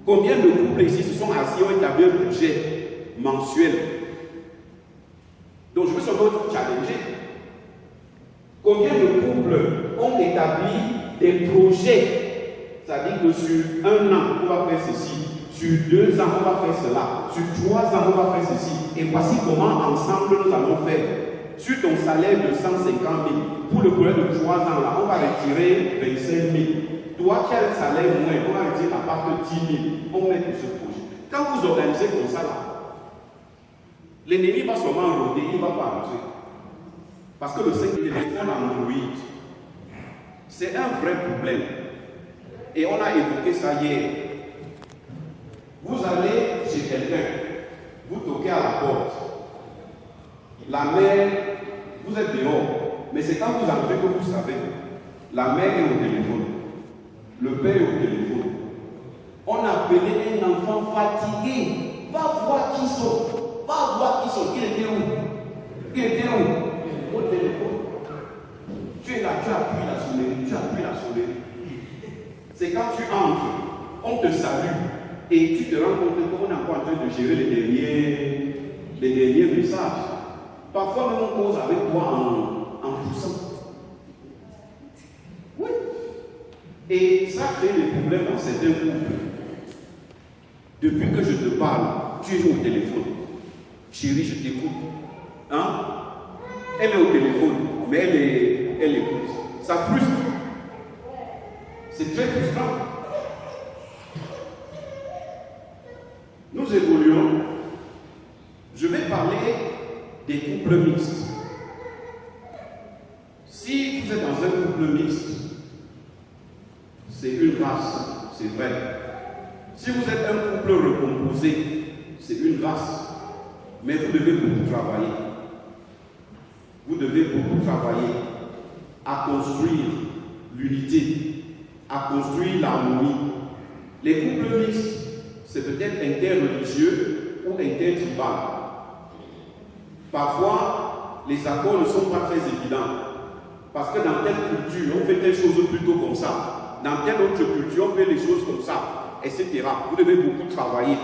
Combien de couples ici se sont assis et ont établi un budget mensuel? Donc je veux seulement vous challenger. Combien de couples ont établi des projets? C'est-à-dire que sur 1 an, on va faire ceci. Sur 2 ans, on va faire cela. Sur 3 ans, on va faire ceci. Et voici comment ensemble nous allons faire. Sur ton salaire de 150 000, pour le projet de 3 ans, là, on va retirer 25 000. Toi qui as un salaire moins, on va retirer à part de 10 000. On met tout ce projet. Quand vous organisez comme ça, là, l'ennemi va seulement rôder, il ne va pas entrer. Parce que le téléphone Android, c'est un vrai problème. Et on a évoqué ça hier. Vous allez chez quelqu'un, vous toquez à la porte. La mère, vous êtes dehors, mais c'est quand vous entrez que vous savez. La mère est au téléphone, le père est au téléphone. On a appelé un enfant fatigué Va voir qui sont. Va voir qui sont. Il était où? Il était où? Au téléphone. Tu es là, tu appuies la sonnerie, tu appuies la sonnerie. C'est quand tu entres, on te salue et tu te rends compte qu'on est encore en train de gérer les derniers messages. Parfois même on cause avec toi en poussant. Oui. Et ça crée des problèmes dans certains couples. Depuis que je te parle, tu es au téléphone. Chérie, je t'écoute. Hein? Elle est au téléphone, mais elle écoute. Ça frustre. C'est très frustrant. Nous évoluons. Je vais parler des couples mixtes. Si vous êtes dans un couple mixte, c'est une grâce, c'est vrai. Si vous êtes un couple recomposé, c'est une grâce. Mais vous devez beaucoup travailler. Vous devez beaucoup travailler à construire l'unité, à construire l'harmonie. Les couples mixtes, c'est peut-être interreligieux ou intertribal. Parfois, les accords ne sont pas très évidents. Parce que dans telle culture, on fait telle chose plutôt comme ça. Dans telle autre culture, on fait les choses comme ça, etc. Vous devez beaucoup travailler.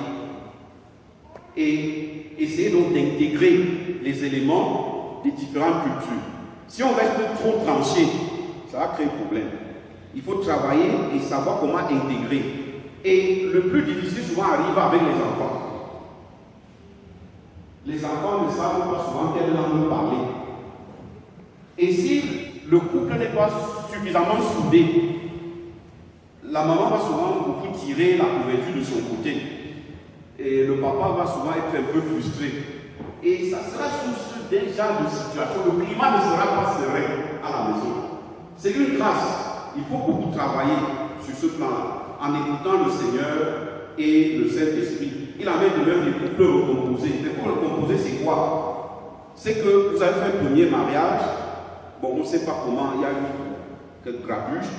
Et essayer donc d'intégrer les éléments des différentes cultures. Si on reste trop tranché, ça va créer problème. Il faut travailler et savoir comment intégrer. Et le plus difficile souvent arrive avec les enfants. Les enfants ne savent pas souvent quelle langue parler. Et si le couple n'est pas suffisamment soudé, la maman va souvent beaucoup tirer la couverture de son côté. Et le papa va souvent être un peu frustré. Et ça sera source d'un genre de situation. Le climat ne sera pas serein à la maison. C'est une grâce. Il faut beaucoup travailler sur ce plan-là, en écoutant le Seigneur et le Saint-Esprit. Il en est de même les couples recomposés. Les couples recomposés, c'est quoi? C'est que vous avez fait un premier mariage. Bon, on ne sait pas comment, il y a eu quelques grabuges.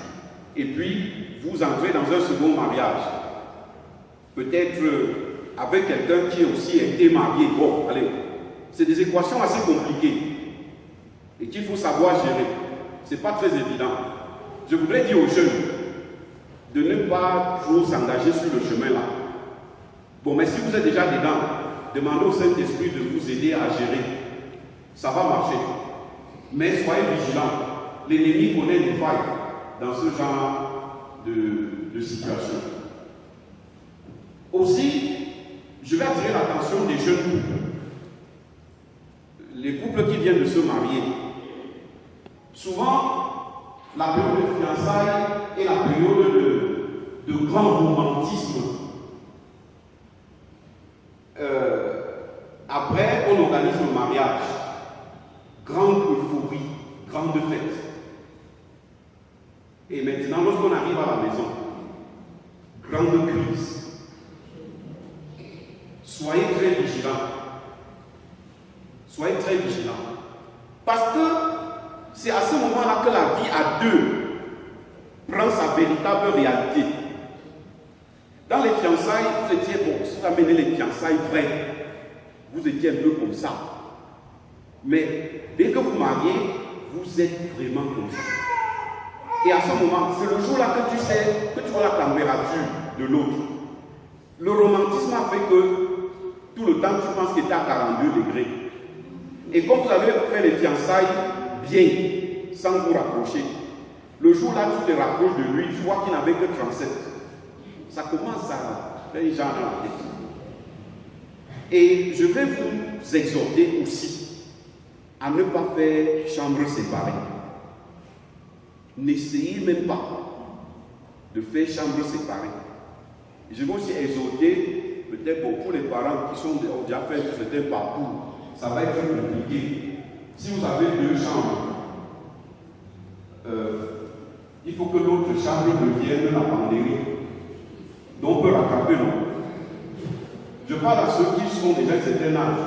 Et puis, vous entrez dans un second mariage. Peut-être avec quelqu'un qui aussi a été marié. Bon, allez, c'est des équations assez compliquées et qu'il faut savoir gérer. Ce n'est pas très évident. Je voudrais dire aux jeunes de ne pas trop s'engager sur le chemin là. Bon, mais si vous êtes déjà dedans, demandez au Saint-Esprit de vous aider à gérer. Ça va marcher. Mais soyez vigilants. L'ennemi connaît des failles dans ce genre de situation. Aussi, je vais attirer l'attention des jeunes couples. Les couples qui viennent de se marier. Souvent, la période de fiançailles est la période de grand romantisme. Après, on organise le mariage. Grande euphorie, grande fête. Et maintenant, lorsqu'on arrive à la maison, grande crise. Soyez très vigilants. Soyez très vigilants. Parce que c'est à ce moment-là que la vie à deux prend sa véritable réalité. Dans les fiançailles, vous étiez, bon, si vous amenez les fiançailles vraies, vous étiez un peu comme ça. Mais dès que vous mariez, vous êtes vraiment comme ça. Et à ce moment, c'est le jour-là que tu sais, que tu vois la température de l'autre. Le romantisme a fait que tout le temps tu penses qu'il était à 42 degrés. Et comme vous avez fait les fiançailles bien, sans vous rapprocher, le jour-là tu te rapproches de lui, tu vois qu'il n'avait que 37. Ça commence à faire un genre dans la tête. Et je vais vous exhorter aussi à ne pas faire chambre séparée. N'essayez même pas de faire chambre séparée. Je vais aussi exhorter, peut-être pour les parents qui sont déjà fait certains parcours, ça va être compliqué. Si vous avez deux chambres, il faut que l'autre chambre devienne la lavanderie. Donc on peut rattraper, non? Je parle à ceux qui sont déjà de certain âge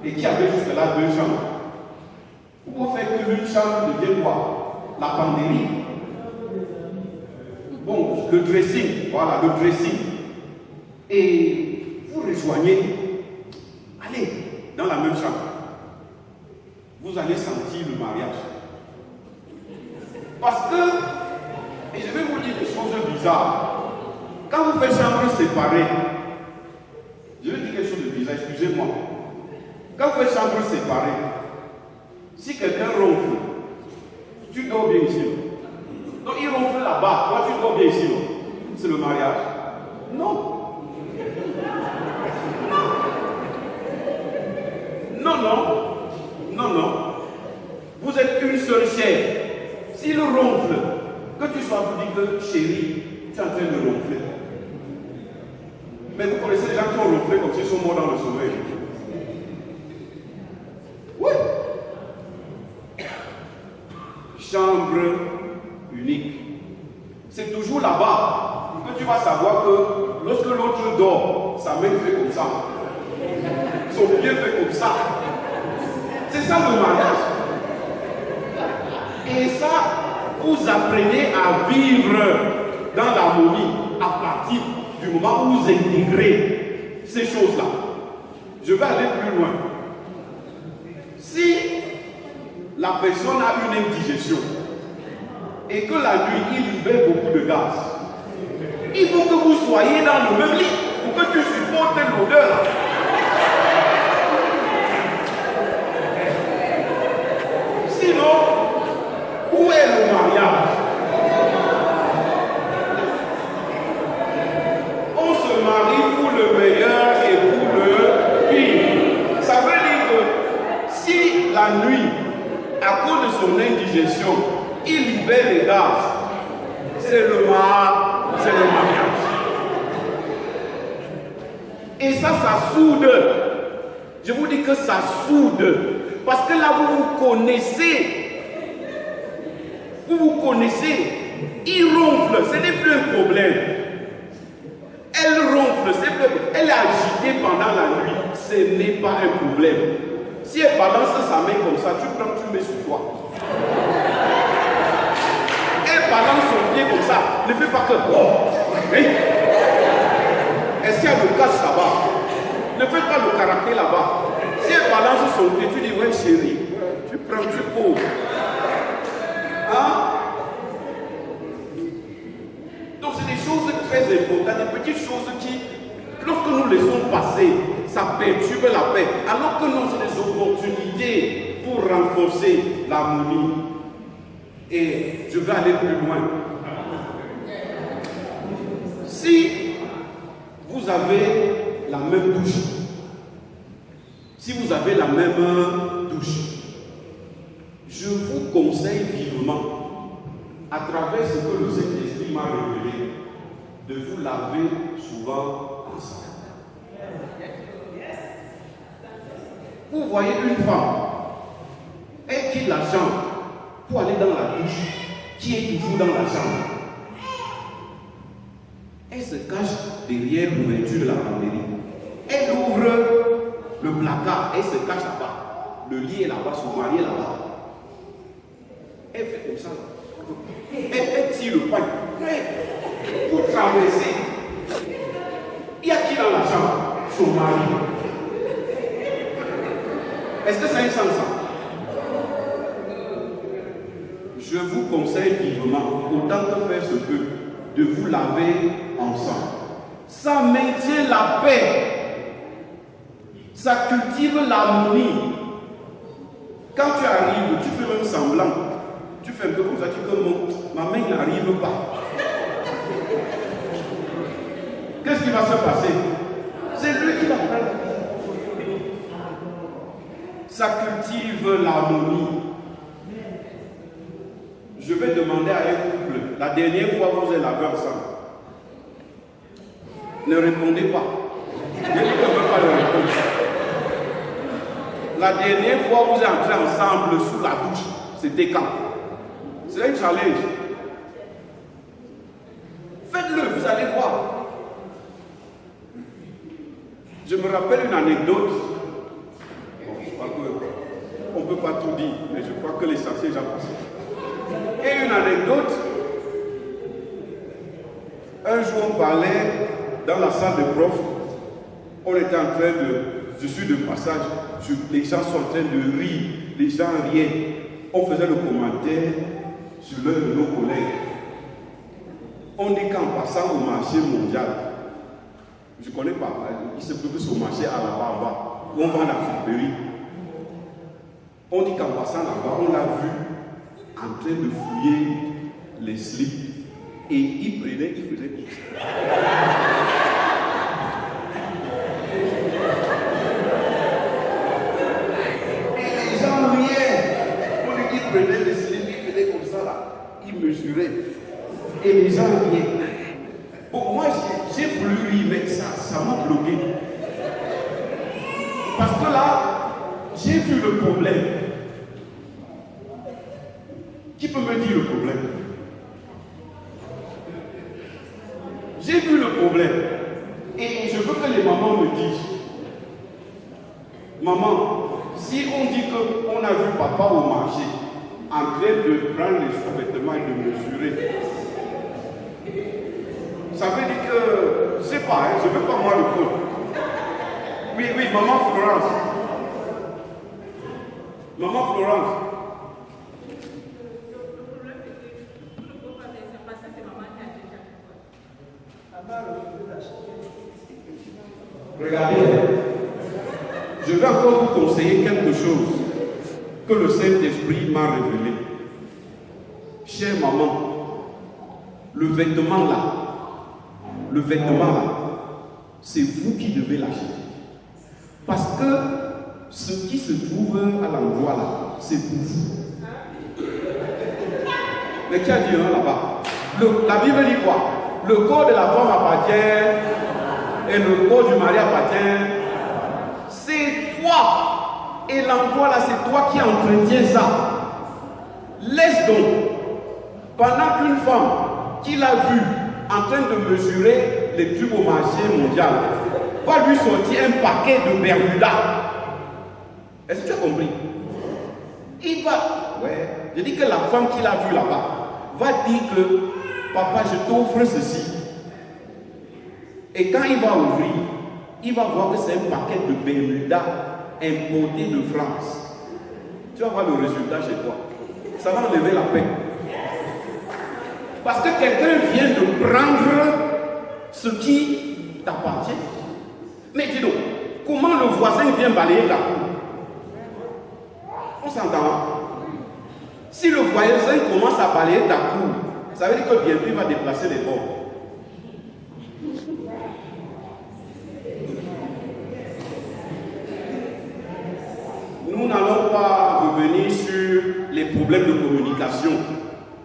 et qui avaient jusque-là deux chambres. Vous pouvez faire que l'une chambre devienne quoi? La lavanderie. Bon, le dressing, voilà, le dressing. Et vous rejoignez. Allez dans la même chambre. Vous allez sentir le mariage. Parce que, et je vais vous dire des choses bizarres. Quand vous faites chambre séparée, je vais dire quelque chose de bizarre, excusez-moi. Quand vous faites chambre séparée, si quelqu'un ronfle, tu dors bien ici. Donc il ronfle là-bas, toi tu dors bien ici. C'est le mariage? Non. Non. Vous êtes une seule chair. S'il ronfle, que tu sois vous dire que chérie, tu es en train de ronfler. Mais vous connaissez les gens qui ont ronflé comme s'ils sont morts dans le sommeil. Oui. Chambre unique. C'est toujours là-bas que tu vas savoir que lorsque l'autre dort, sa main fait comme ça. Son pied fait comme ça. C'est ça le mariage. Et ça, vous apprenez à vivre dans l'harmonie à partir du moment où vous intégrez ces choses-là. Je vais aller plus loin. Si la personne a une indigestion et que la nuit, il libère beaucoup de gaz, il faut que vous soyez dans le même lit pour que tu supportes l'odeur. Sinon, où est le mariage? On se marie pour le meilleur et pour le pire. Ça veut dire que si la nuit, à cause de son indigestion, il libère les gaz, c'est le mariage. Et ça soude. Je vous dis que ça soude. Parce que là, vous vous connaissez. Vous vous connaissez. Il ronfle, ce n'est plus un problème. Elle ronfle, elle est agitée pendant la nuit. Ce n'est pas un problème. Si elle balance sa main comme ça, tu prends, tu mets sur toi. Elle balance son pied comme ça. Ne fais pas que... Oh, hey. Est-ce qu'il y a le cache là-bas? Ne fais pas le karaté là-bas. Si elle balance son pied, tu dis, ouais chérie, tu prends, tu poses. Hein? Donc c'est des choses très importantes, des petites choses qui, lorsque nous laissons passer, ça perturbe la paix. Alors que non, c'est des opportunités pour renforcer l'harmonie. Et je vais aller plus loin. Si vous avez la même douche, si vous avez la même douche, je vous conseille vivement, à travers ce que le Saint-Esprit m'a révélé, de vous laver souvent ensemble. Vous voyez une femme, elle quitte la chambre pour aller dans la douche, qui est toujours dans la chambre. Elle se cache derrière l'ouverture de la lavanderie. Elle ouvre le placard, elle se cache là-bas. Le lit est là-bas, son mari est là-bas. Elle fait comme ça. Elle tire le poing. Pour traverser. Il y a qui dans la chambre? Son mari. Est-ce que ça a un sens? Je vous conseille vivement, autant que faire se peut, de vous laver ensemble. Ça maintient la paix. Ça cultive l'harmonie. Quand tu arrives, tu fais même semblant. Tu fais un peu comme ça, tu dis que ma main n'arrive pas. Qu'est-ce qui va se passer? C'est lui qui va prendre. Ça cultive l'harmonie. Je vais demander à un couple, la dernière fois que vous êtes lavé ensemble, ne répondez pas. Je ne peux pas le répondre. La dernière fois que vous êtes entrés ensemble sous la douche, c'était quand? C'est un challenge. Faites-le, vous allez voir. Je me rappelle une anecdote. Bon, je crois qu'on ne peut pas tout dire, mais je crois que l'essentiel, j'en passe. Et une anecdote. Un jour, on parlait dans la salle de prof On était en train je suis de passage, les gens sont en train de rire, les gens riaient. On faisait le commentaire sur l'un de nos collègues. On dit qu'en passant au marché mondial, je ne connais pas, il se peut que c'est au marché à la barbe, où on vend la friperie. On dit qu'en passant là-bas, on l'a vu en train de fouiller les slips. Et il faisait comme ça. Et les gens riaient. On dit qu'il prenait les slips, il faisait comme ça là. Il mesurait. Et les gens riaient. Bon, moi j'ai voulu rire, mais ça m'a bloqué. Parce que là, j'ai vu le problème. Qui peut me dire le problème? J'ai vu le problème. Et je veux que les mamans me disent, maman, si on dit qu'on a vu papa au marché en train de prendre les sous-vêtements et de mesurer, ça veut dire que, je ne sais pas, je ne veux pas moi le compte. Oui, maman Florence. Maman Florence. Regardez, je vais encore vous conseiller quelque chose que le Saint-Esprit m'a révélé. Chère maman, le vêtement là, c'est vous qui devez l'acheter. Parce que ce qui se trouve à l'endroit là, c'est pour vous. Mais qui a dit là-bas? La Bible dit quoi? Le corps de la femme appartient et le corps du mari appartient. C'est toi. Et l'endroit là, c'est toi qui entretiens ça. Laisse donc. Pendant qu'une femme qui l'a vu en train de mesurer les tubes au marché mondial va lui sortir un paquet de Bermuda. Est-ce que tu as compris? Il va. Ouais. Je dis que la femme qui l'a vu là-bas va dire que papa, je t'offre ceci. Et quand il va ouvrir, il va voir que c'est un paquet de Bermuda importé de France. Tu vas voir le résultat chez toi. Ça va enlever la paix. Parce que quelqu'un vient de prendre ce qui t'appartient. Mais dis donc, comment le voisin vient balayer ta cour? On s'entend. Si le voisin commence à balayer ta cour, ça veut dire que bientôt il va déplacer les bords. Nous n'allons pas revenir sur les problèmes de communication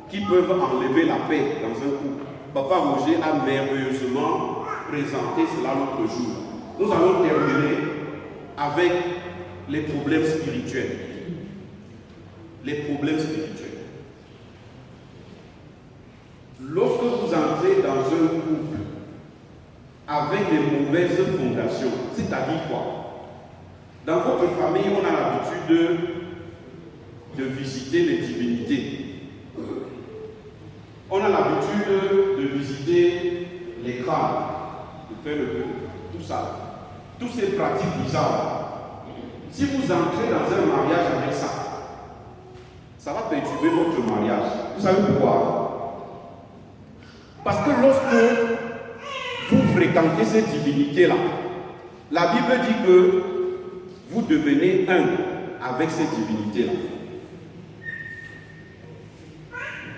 qui peuvent enlever la paix dans un couple. Papa Roger a merveilleusement présenté cela l'autre jour. Nous allons terminer avec les problèmes spirituels. Les problèmes spirituels. Lorsque vous entrez dans un couple avec des mauvaises fondations, c'est-à-dire quoi? Dans votre famille, on a l'habitude de visiter les divinités. On a l'habitude de visiter les crânes, de faire le vœu, tout ça. Toutes ces pratiques bizarres. Si vous entrez dans un mariage avec ça, ça va perturber votre mariage. Vous savez pourquoi? Parce que lorsque vous fréquentez ces divinités-là, la Bible dit que vous devenez un avec ces divinités-là.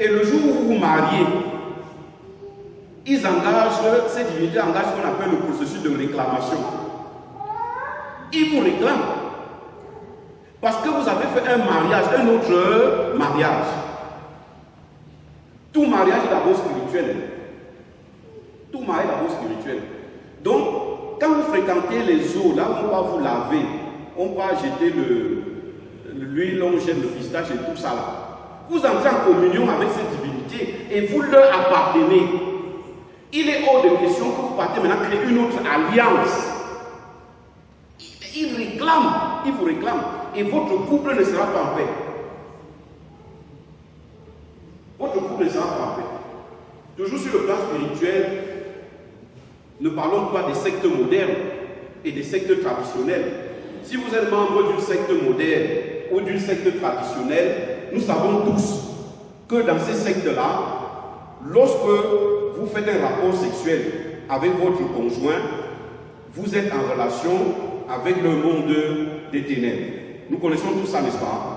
Et le jour où vous vous mariez, ces divinités engagent ce qu'on appelle le processus de réclamation. Ils vous réclament. Parce que vous avez fait un mariage, un autre mariage. Tout mariage est d'abord spirituel. Tout mariage est d'abord spirituel. Donc, quand vous fréquentez les eaux, là où on va vous laver, on va jeter l'huile, on jette le pistache et tout ça là. Vous entrez en communion avec ces divinités et vous leur appartenez. Il est hors de question que vous partez maintenant créer une autre alliance. Il réclame, il vous réclame. Et votre couple ne sera pas en paix. Votre couple ne sera pas en paix. Toujours sur le plan spirituel, ne parlons pas des sectes modernes. et des sectes traditionnelles. Si vous êtes membre d'une secte moderne ou d'une secte traditionnelle, nous savons tous que dans ces sectes-là, lorsque vous faites un rapport sexuel avec votre conjoint, vous êtes en relation avec le monde des ténèbres. Nous connaissons tout ça, n'est-ce pas?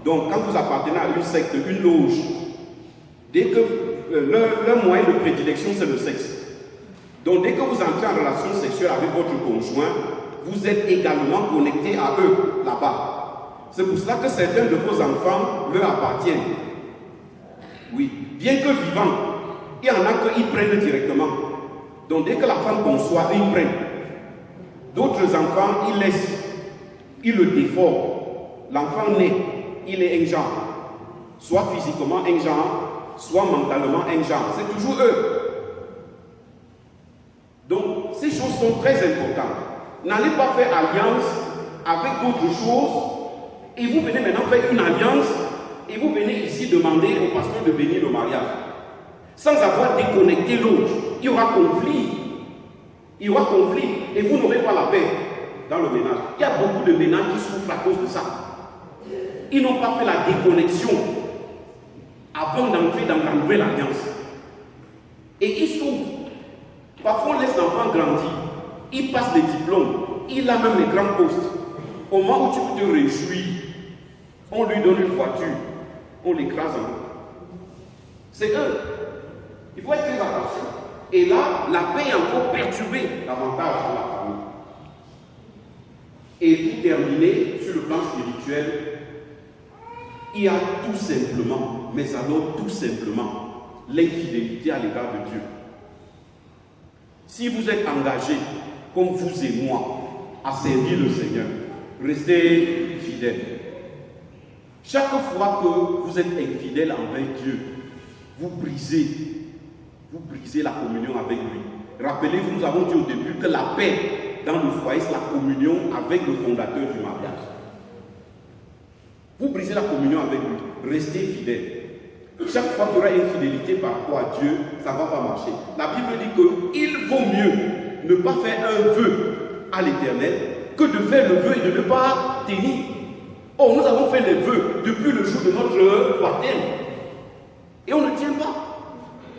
Donc, quand vous appartenez à une secte, une loge, dès que leur moyen de prédilection, c'est le sexe. Donc, dès que vous entrez en relation sexuelle avec votre conjoint, vous êtes également connecté à eux, là-bas. C'est pour cela que certains de vos enfants leur appartiennent. Oui, bien que vivants, il y en a qui prennent directement. Donc, dès que la femme conçoit, ils prennent. D'autres enfants, ils laissent, ils le déforment. L'enfant naît, il est un genre. Soit physiquement un genre, soit mentalement un genre. C'est toujours eux. Donc, ces choses sont très importantes. N'allez pas faire alliance avec d'autres choses et vous venez maintenant faire une alliance et vous venez ici demander au pasteur de bénir le mariage. Sans avoir déconnecté l'autre, il y aura conflit. Il y aura conflit et vous n'aurez pas la paix dans le ménage. Il y a beaucoup de ménages qui souffrent à cause de ça. Ils n'ont pas fait la déconnexion avant d'entrer dans la nouvelle alliance. Et ils souffrent. Parfois, on laisse l'enfant grandir. Il passe les diplômes. Il a même les grands postes. Au moment où tu peux te réjouir, on lui donne une voiture. On l'écrase en haut. C'est eux. Il faut être très attention. Et là, la paix est encore perturbée davantage dans la famille. Et pour terminer, sur le plan spirituel, il y a tout simplement, mais alors tout simplement, l'infidélité à l'égard de Dieu. Si vous êtes engagé, comme vous et moi, à servir le Seigneur, restez fidèles. Chaque fois que vous êtes infidèle envers Dieu, vous brisez la communion avec lui. Rappelez-vous, nous avons dit au début que la paix dans le foyer, c'est la communion avec le fondateur du mariage. Vous brisez la communion avec lui, restez fidèles. Chaque fois qu'il y aura une fidélité par rapport à Dieu, ça ne va pas marcher. La Bible dit qu'il vaut mieux ne pas faire un vœu à l'Éternel que de faire le vœu et de ne pas tenir. Or, nous avons fait les vœux depuis le jour de notre baptême. Et on ne tient pas.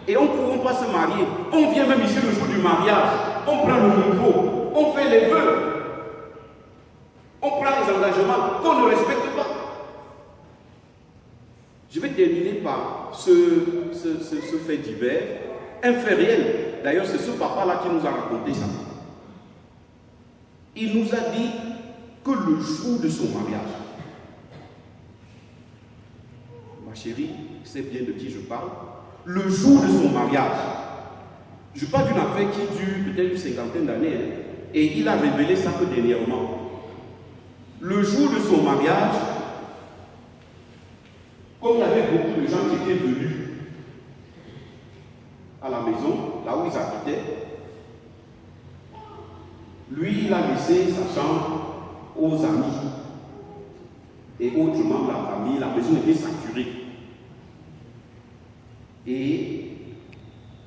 Et on ne pourra pas se marier. On vient même ici le jour du mariage. On prend le micro. On fait les vœux. On prend les engagements qu'on ne respecte pas. Je vais terminer par ce fait divers. Un fait réel. D'ailleurs, c'est ce papa-là qui nous a raconté ça. Il nous a dit que le jour de son mariage, ma chérie, c'est bien de qui je parle, le jour de son mariage, je parle d'une affaire qui dure peut-être une cinquantaine d'années, et il a révélé ça que dernièrement. Le jour de son mariage, comme il y avait beaucoup de gens qui étaient venus à la maison, là où ils habitaient, lui, il a laissé sa chambre aux amis et autres membres de la famille. La maison était saturée. Et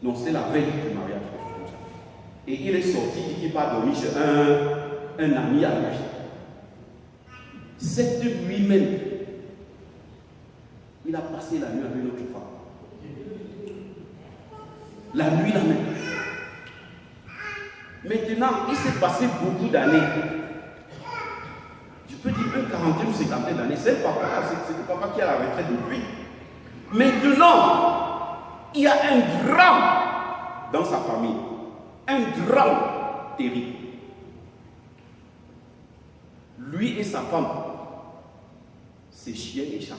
non, c'était la veille du mariage. Et il est sorti, il dit qu'il va dormir chez un ami à lui. Cette nuit même, il a passé la nuit avec une autre femme. La nuit là même. Maintenant, il s'est passé beaucoup d'années. Je peux dire une quarantaine ou cinquantaine d'années. C'est le papa qui a la retraite depuis. Maintenant, il y a un drame dans sa famille. Un drame terrible. Lui et sa femme, c'est chien et chat.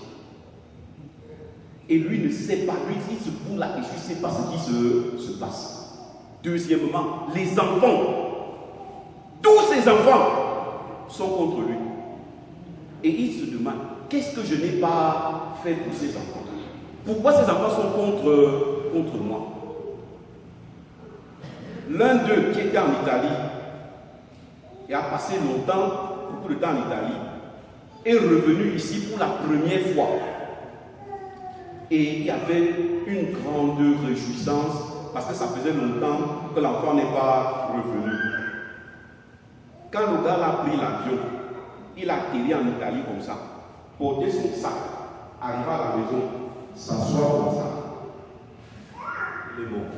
Et lui ne sait pas, lui il se bourre la tête, il ne sait pas ce qui se passe. Deuxièmement, les enfants, tous ces enfants sont contre lui. Et il se demande, qu'est-ce que je n'ai pas fait pour ces enfants? Pourquoi ces enfants sont contre moi? L'un d'eux qui était en Italie et a passé longtemps, beaucoup de temps en Italie, est revenu ici pour la première fois. Et il y avait une grande réjouissance parce que ça faisait longtemps que l'enfant n'est pas revenu. Quand le gars a pris l'avion, il a atterri en Italie comme ça, porté son sac, arrivé à la maison, s'asseoir comme ça. Il est mort.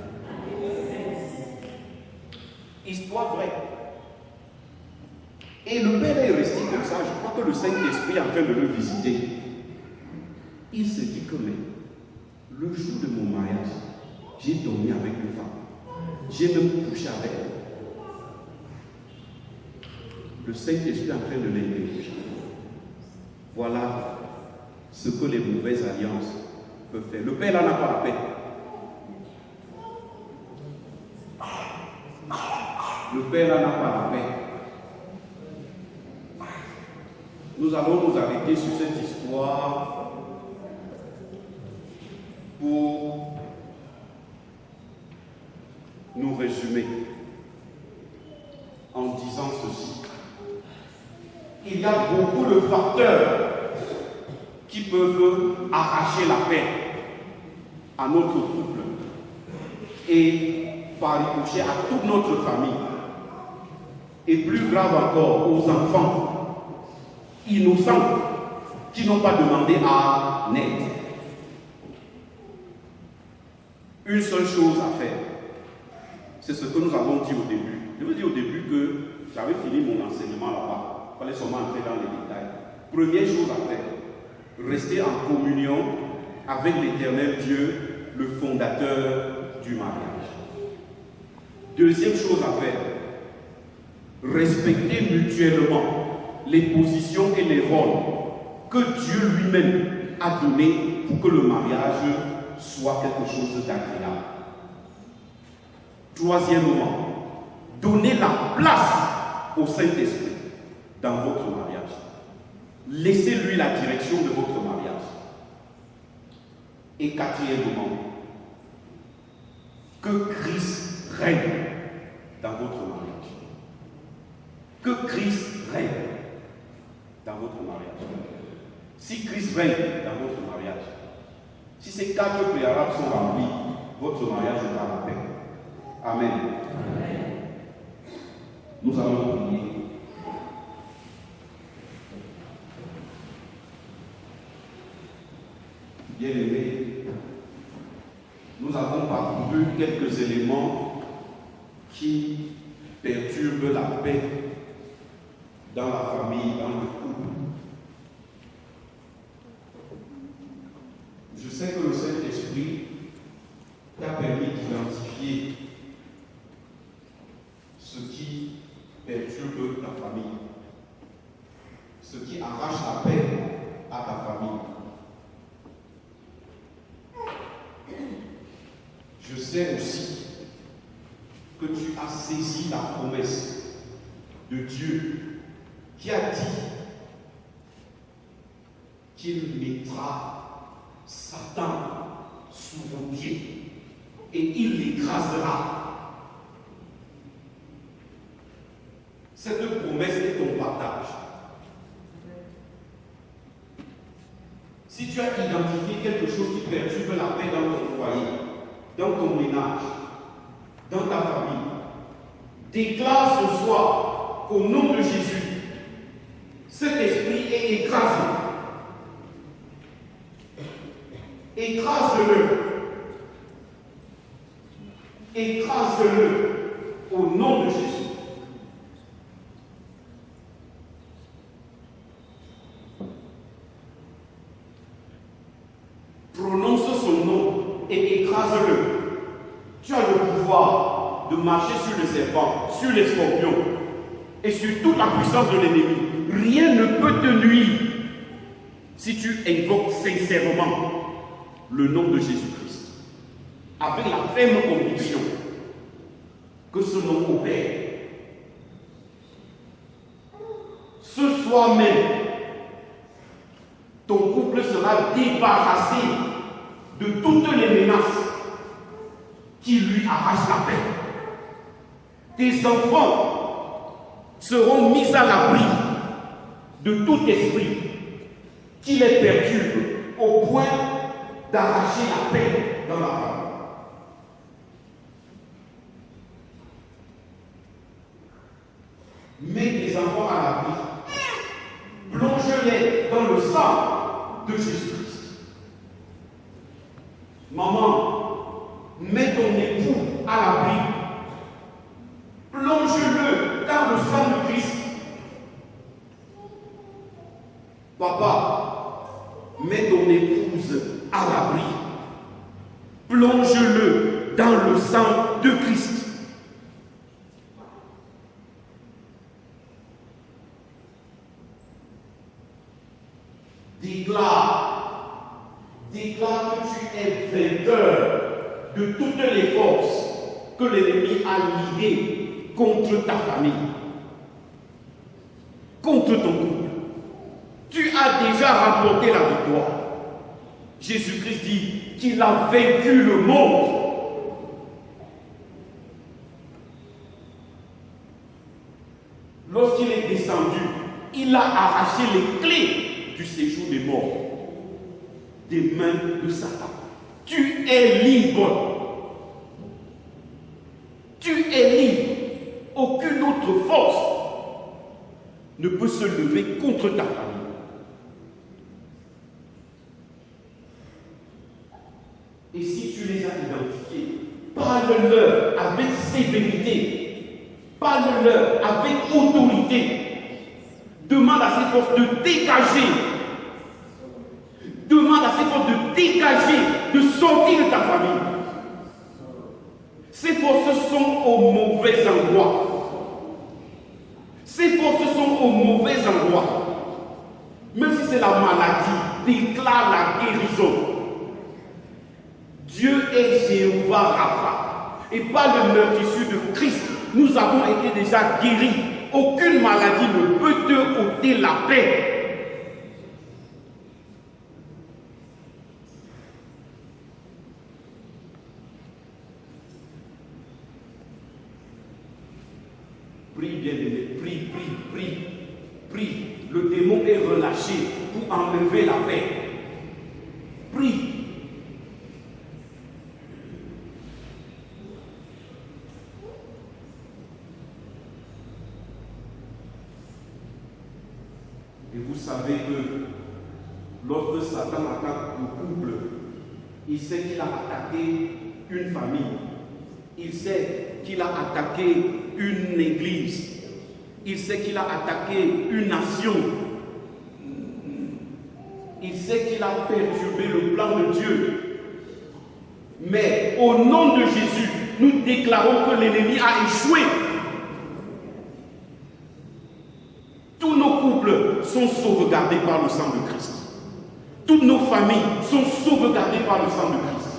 Histoire vraie. Et le père est resté comme ça. Je crois que le Saint-Esprit est en train de le visiter. Il se dit que mais, le jour de mon mariage, j'ai dormi avec une femme. J'ai même couché avec elle. Le Saint-Esprit est en train de l'interroger. Voilà ce que les mauvaises alliances peuvent faire. Le père là n'a pas la paix. Le père là n'a pas la paix. Nous allons nous arrêter sur cette histoire pour nous résumer en disant ceci. Il y a beaucoup de facteurs qui peuvent arracher la paix à notre couple et par ricochet à toute notre famille. Et plus grave encore, aux enfants innocents qui n'ont pas demandé à naître. Une seule chose à faire, c'est ce que nous avons dit au début. Je veux dire au début que j'avais fini mon enseignement là-bas. Il fallait seulement entrer dans les détails. Première chose à faire, rester en communion avec l'Éternel Dieu, le fondateur du mariage. Deuxième chose à faire, respecter mutuellement les positions et les rôles que Dieu lui-même a donnés pour que le mariage soit quelque chose d'agréable. Troisièmement, donner la place au Saint-Esprit dans votre mariage. Laissez-lui la direction de votre mariage. Et quatrièmement, que Christ règne dans votre mariage. Que Christ règne dans votre mariage. Si Christ règne dans votre mariage, si ces quatre préalables sont remplis, votre mariage sera en paix. Amen. Amen. Nous allons prier. Bien-aimés, nous avons parcouru quelques éléments qui perturbent la paix dans la famille, dans le couple. Je sais que le Saint-Esprit t'a permis d'identifier ce qui perturbe ta famille, ce qui arrache la paix à ta famille. Je sais aussi que tu as saisi la promesse de Dieu qui a dit qu'il mettra Satan sous vos pieds et il l'écrasera. Cette promesse est ton partage. Si tu as identifié quelque chose qui perturbe la paix dans ton foyer, dans ton ménage, dans ta famille, déclare ce soir au nom de Jésus, cet esprit est écrasé. Écrase-le. Écrase-le au nom de Jésus. Prononce son nom et écrase-le. Tu as le pouvoir de marcher sur les serpents, sur les scorpions et sur toute la puissance de l'ennemi. Rien ne peut te nuire si tu invoques sincèrement le nom de Jésus-Christ, avec la ferme conviction que ce nom opère. Ce soir même, ton couple sera débarrassé de toutes les menaces qui lui arrachent la paix. Tes enfants seront mis à l'abri de tout esprit qui les perturbe au point d'arracher la paix dans la famille. Mets tes qui est dans le sang de Jésus-Christ. Maman, mets ton époux à l'abri. Plonge-le dans le sang de Christ. Papa, mets ton épouse à l'abri. Plonge-le dans le sang de Christ. Déclare que tu es vainqueur de toutes les forces que l'ennemi a liées contre ta famille, contre ton couple. Tu as déjà remporté la victoire. Jésus-Christ dit qu'il a vaincu le monde. Lorsqu'il est descendu, il a arraché les clés du séjour des morts des mains de Satan. Tu es libre. Tu es libre. Aucune autre force ne peut se lever contre ta famille. Et si tu les as identifiés, parle-leur avec sévérité. Parle-leur avec autorité. Demande à ces forces de dégager. Demande à ces forces de dégager, de sortir de ta famille. Ces forces sont au mauvais endroit. Ces forces sont au mauvais endroit. Même si c'est la maladie, déclare la guérison. Dieu est Jéhovah Rapha. Et par le meurtrissure de Christ, nous avons été déjà guéris. Aucune maladie ne peut te ôter la paix. Prie, bien-aimé, prie. Le démon est relâché pour enlever la paix. Prie. Et vous savez que lorsque Satan attaque le couple, il sait qu'il a attaqué une famille. Il sait qu'il a attaqué une église. Il sait qu'il a attaqué une nation. Il sait qu'il a perturbé le plan de Dieu. Mais au nom de Jésus, nous déclarons que l'ennemi a échoué. Tous nos couples sont sauvegardés par le sang de Christ. Toutes nos familles sont sauvegardées par le sang de Christ.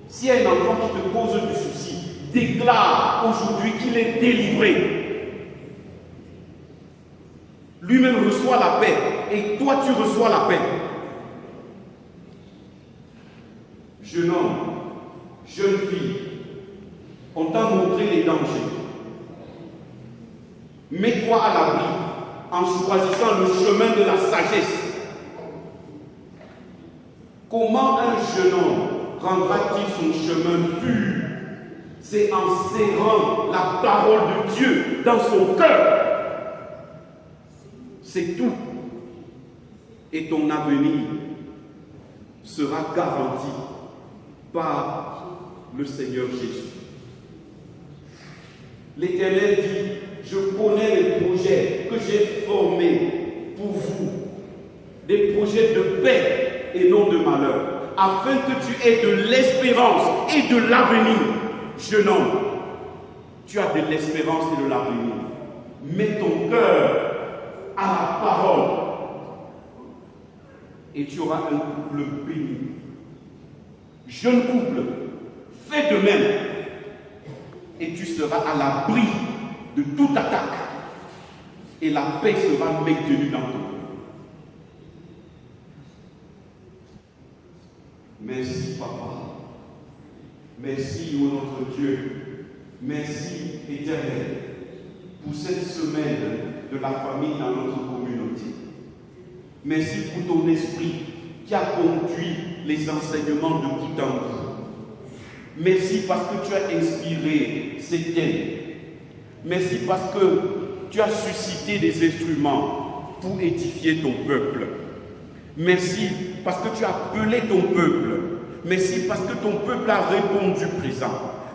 Si un enfant qui te cause du souci, déclare aujourd'hui qu'il est délivré. Lui-même reçoit la paix et toi tu reçois la paix. Jeune homme, jeune fille, on t'a montré les dangers. Mets-toi à l'abri en choisissant le chemin de la sagesse. Comment un jeune homme rendra-t-il son chemin pur? C'est en serrant la parole de Dieu dans son cœur. C'est tout. Et ton avenir sera garanti par le Seigneur Jésus. L'Éternel dit, je connais les projets que j'ai formés pour vous, des projets de paix et non de malheur, afin que tu aies de l'espérance et de l'avenir. Jeune homme, tu as de l'espérance et de l'avenir. Mets ton cœur à la parole et tu auras un couple béni. Jeune couple, fais de même et tu seras à l'abri de toute attaque et la paix sera maintenue dans ton cœur. Merci, Papa. Merci, ô notre Dieu. Merci, Éternel, pour cette semaine de la famille dans notre communauté. Merci pour ton esprit qui a conduit les enseignements de bout en bout. Merci parce que tu as inspiré ces thèmes. Merci parce que tu as suscité des instruments pour édifier ton peuple. Merci parce que tu as appelé ton peuple. Merci parce que ton peuple a répondu présent.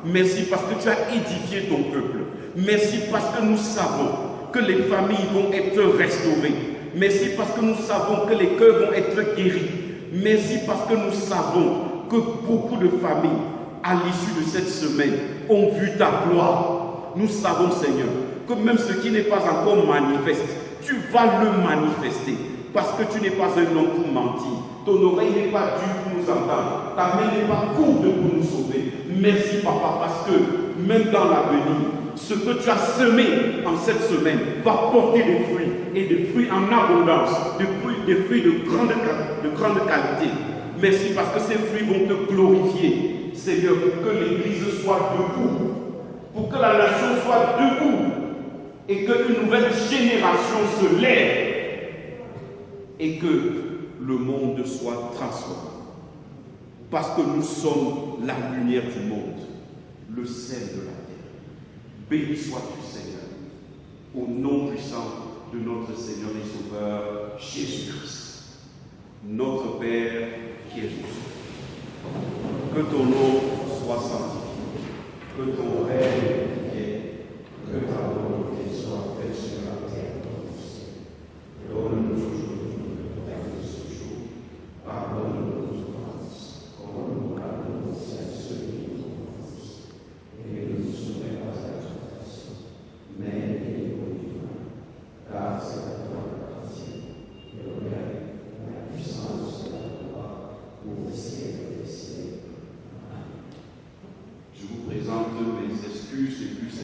Merci parce que tu as édifié ton peuple. Merci parce que nous savons que les familles vont être restaurées. Merci parce que nous savons que les cœurs vont être guéris. Merci parce que nous savons que beaucoup de familles, à l'issue de cette semaine, ont vu ta gloire. Nous savons, Seigneur, que même ce qui n'est pas encore manifeste, tu vas le manifester. Parce que tu n'es pas un homme pour mentir. Ton oreille n'est pas dure pour nous entendre. Ta main n'est pas courte pour nous sauver. Merci, Papa, parce que même dans l'avenir, ce que tu as semé en cette semaine va porter des fruits, et des fruits en abondance, des fruits de grande qualité. Merci parce que ces fruits vont te glorifier, Seigneur, pour que l'Église soit debout, pour que la nation soit debout, et qu'une nouvelle génération se lève, et que le monde soit transformé. Parce que nous sommes la lumière du monde, le sel de la terre. Béni sois-tu, Seigneur, au nom puissant de notre Seigneur et Sauveur, Jésus-Christ, notre Père qui est aux cieux. Que ton nom soit sanctifié, que ton